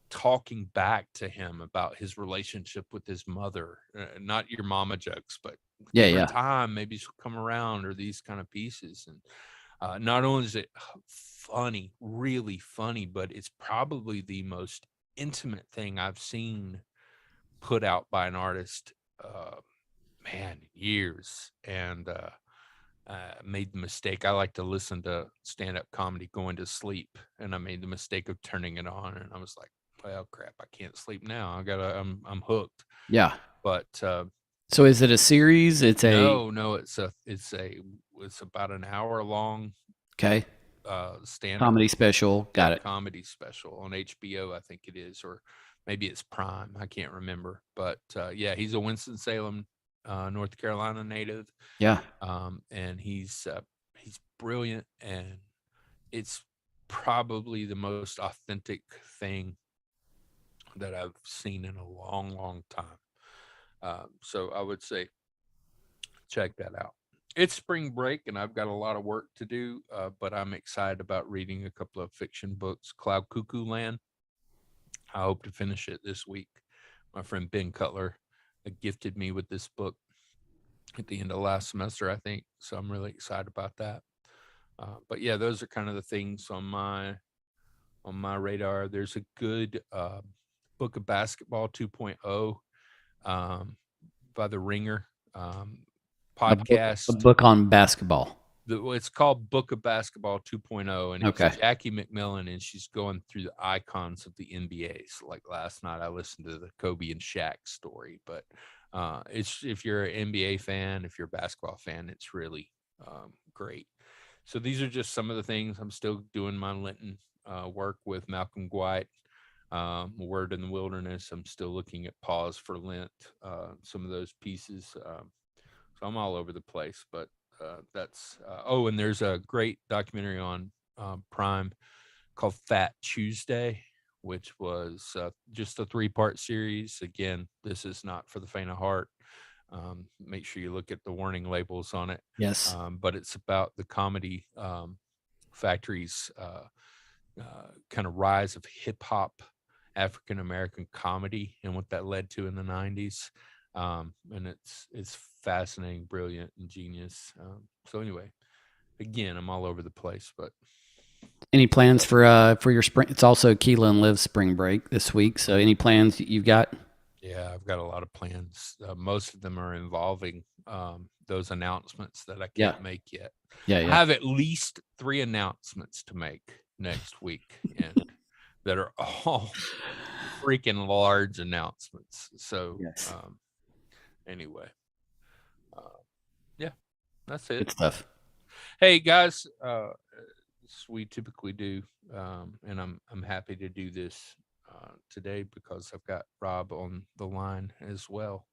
talking back to him about his relationship with his mother. Not your mama jokes, but time maybe she'll come around, or these kind of pieces. And not only is it funny, really funny, but it's probably the most intimate thing I've seen put out by an artist, years. And made the mistake. I like to listen to stand-up comedy going to sleep, and I made the mistake of turning it on, and I was like, well, crap, I can't sleep now. I'm hooked. Yeah. But so is it a series? It's about an hour long. Okay. Stand-up comedy special. Got it. Comedy special on HBO, I think it is, or maybe it's Prime. I can't remember. But yeah, he's a Winston-Salem, North Carolina native. Yeah. And he's brilliant, and it's probably the most authentic thing that I've seen in a long, long time. So I would say check that out. It's spring break, and I've got a lot of work to do, but I'm excited about reading a couple of fiction books. Cloud Cuckoo Land, I hope to finish it this week. My friend Ben Cutler gifted me with this book at the end of last semester, I think. So I'm really excited about that. But yeah, those are kind of the things on my radar. There's a good book of Basketball 2.0 by The Ringer podcast. A book on basketball. It's called Book of Basketball 2.0, and it's Jackie McMillan, and she's going through the icons of the NBA. So like last night, I listened to the Kobe and Shaq story, but it's, if you're an NBA fan, if you're a basketball fan, it's really great. So these are just some of the things. I'm still doing my Lenten work with Malcolm Gwight, Word in the Wilderness. I'm still looking at Pause for Lent, some of those pieces. So I'm all over the place, but that's and there's a great documentary on Prime called Fat Tuesday, which was just a 3-part series. Again, this is not for the faint of heart. Make sure you look at the warning labels on it. Yes. But it's about the comedy factory's kind of rise of hip hop, African American comedy, and what that led to in the 90s. And it's fascinating, brilliant, and genius. So anyway, again, I'm all over the place, but any plans for your spring? It's also Keela and Liv's spring break this week. So any plans you've got? Yeah, I've got a lot of plans. Most of them are involving those announcements that I can't make yet. Yeah. I have at least 3 announcements to make next week, and that are all freaking large announcements. So, Yes. Anyway, yeah, that's it. Good stuff. Hey guys, as we typically do, and I'm happy to do this today because I've got Rob on the line as well.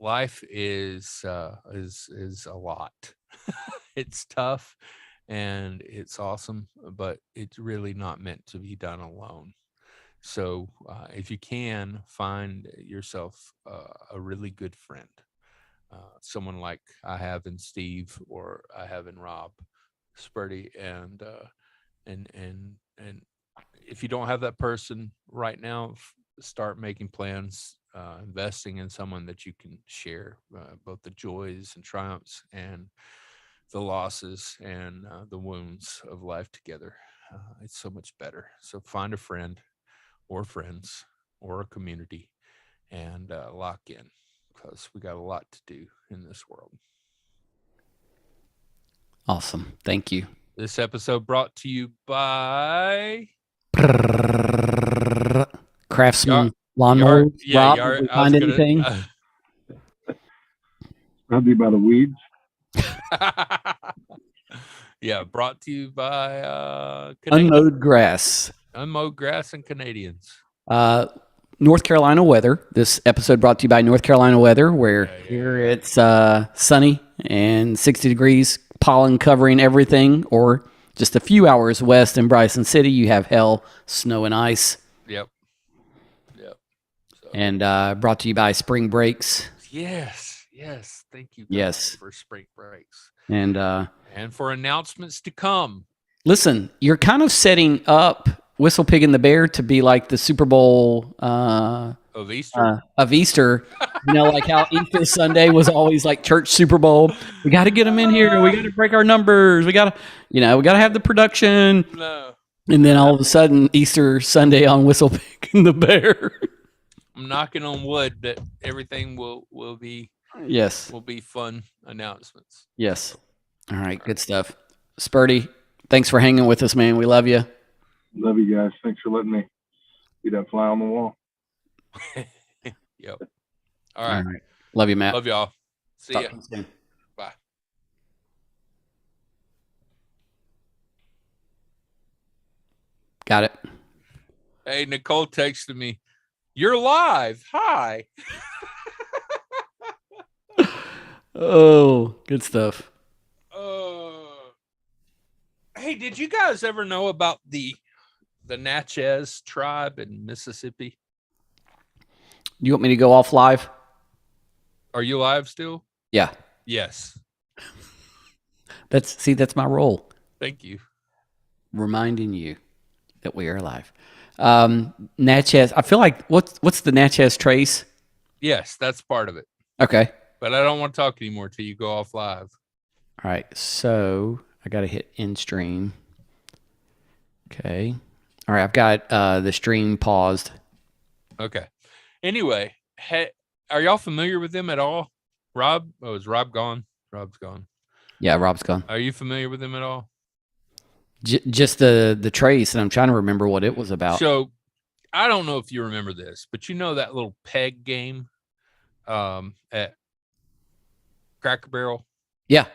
Life is a lot. It's tough and it's awesome, but it's really not meant to be done alone. So if you can find yourself a really good friend, someone like I have in Steve or I have in Rob Spurdy, and if you don't have that person right now, start making plans, investing in someone that you can share both the joys and triumphs and the losses and the wounds of life together. It's so much better. So find a friend or friends or a community and lock in, because we got a lot to do in this world. Awesome. Thank you. This episode brought to you by Craftsman Lawnmower. Rob, did we find anything? Brought to you by the weeds. Yeah, brought to you by Unmowed Grass. Unmowed Grass and Canadians. North Carolina weather. This episode brought to you by North Carolina weather, where here it's sunny and 60 degrees, pollen covering everything, or just a few hours west in Bryson City, you have hail, snow, and ice. Yep. So. And brought to you by Spring Breaks. Yes. Thank you guys yes. for Spring Breaks. And for announcements to come. Listen, you're kind of setting up Whistle Pig and the Bear to be like the Super Bowl of Easter. You know, like how Easter Sunday was always like church Super Bowl. We got to get them in here. We got to break our numbers. We got to have the production. No. And then all of a sudden, Easter Sunday on Whistle Pig and the Bear. I'm knocking on wood that everything will be. Yes. Will be fun announcements. Yes. All right. Good stuff. Spurdy, thanks for hanging with us, man. We love you. Love you guys. Thanks for letting me be that fly on the wall. Yep. All right. Love you, Matt. Love y'all. See ya. Soon. Bye. Got it. Hey, Nicole texted me. You're live. Hi. Oh, good stuff. Hey, did you guys ever know about the Natchez tribe in Mississippi? You want me to go off live? Are you live still? Yeah. Yes. That's my role. Thank you. Reminding you that we are live. Natchez. I feel like what's the Natchez Trace? Yes, that's part of it. Okay. But I don't want to talk anymore till you go off live. All right. So I got to hit end stream. Okay. All right. I've got the stream paused. Okay. Anyway, are y'all familiar with them at all? Rob? Oh, is Rob gone? Rob's gone. Yeah, Rob's gone. Are you familiar with them at all? Just the trace, and I'm trying to remember what it was about. So, I don't know if you remember this, but you know that little peg game at Cracker Barrel? Yeah.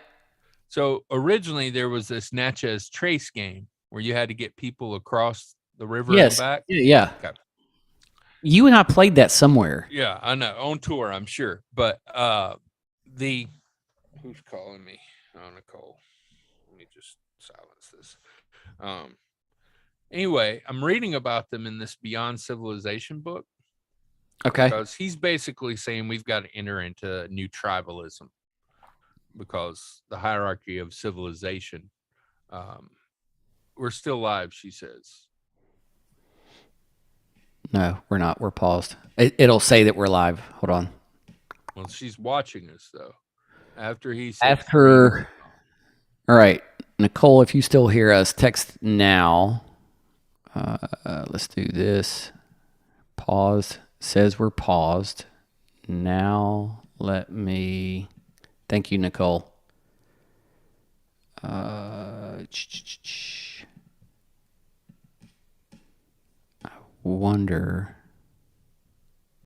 So, originally, there was this Natchez Trace game where you had to get people across the river and back. Yeah. Okay. You and I played that somewhere. Yeah, I know. On tour, I'm sure. But who's calling me? Oh, Nicole. Let me just silence this. Anyway, I'm reading about them in this Beyond Civilization book. Okay. Because he's basically saying we've got to enter into new tribalism because the hierarchy of civilization, we're still live, she says. No, we're not. We're paused. It'll say that we're live. Hold on. Well, she's watching us, though. After he says... After... All right. Nicole, if you still hear us, text now. Let's do this. Paused. Says we're paused. Now, let me... Thank you, Nicole. wonder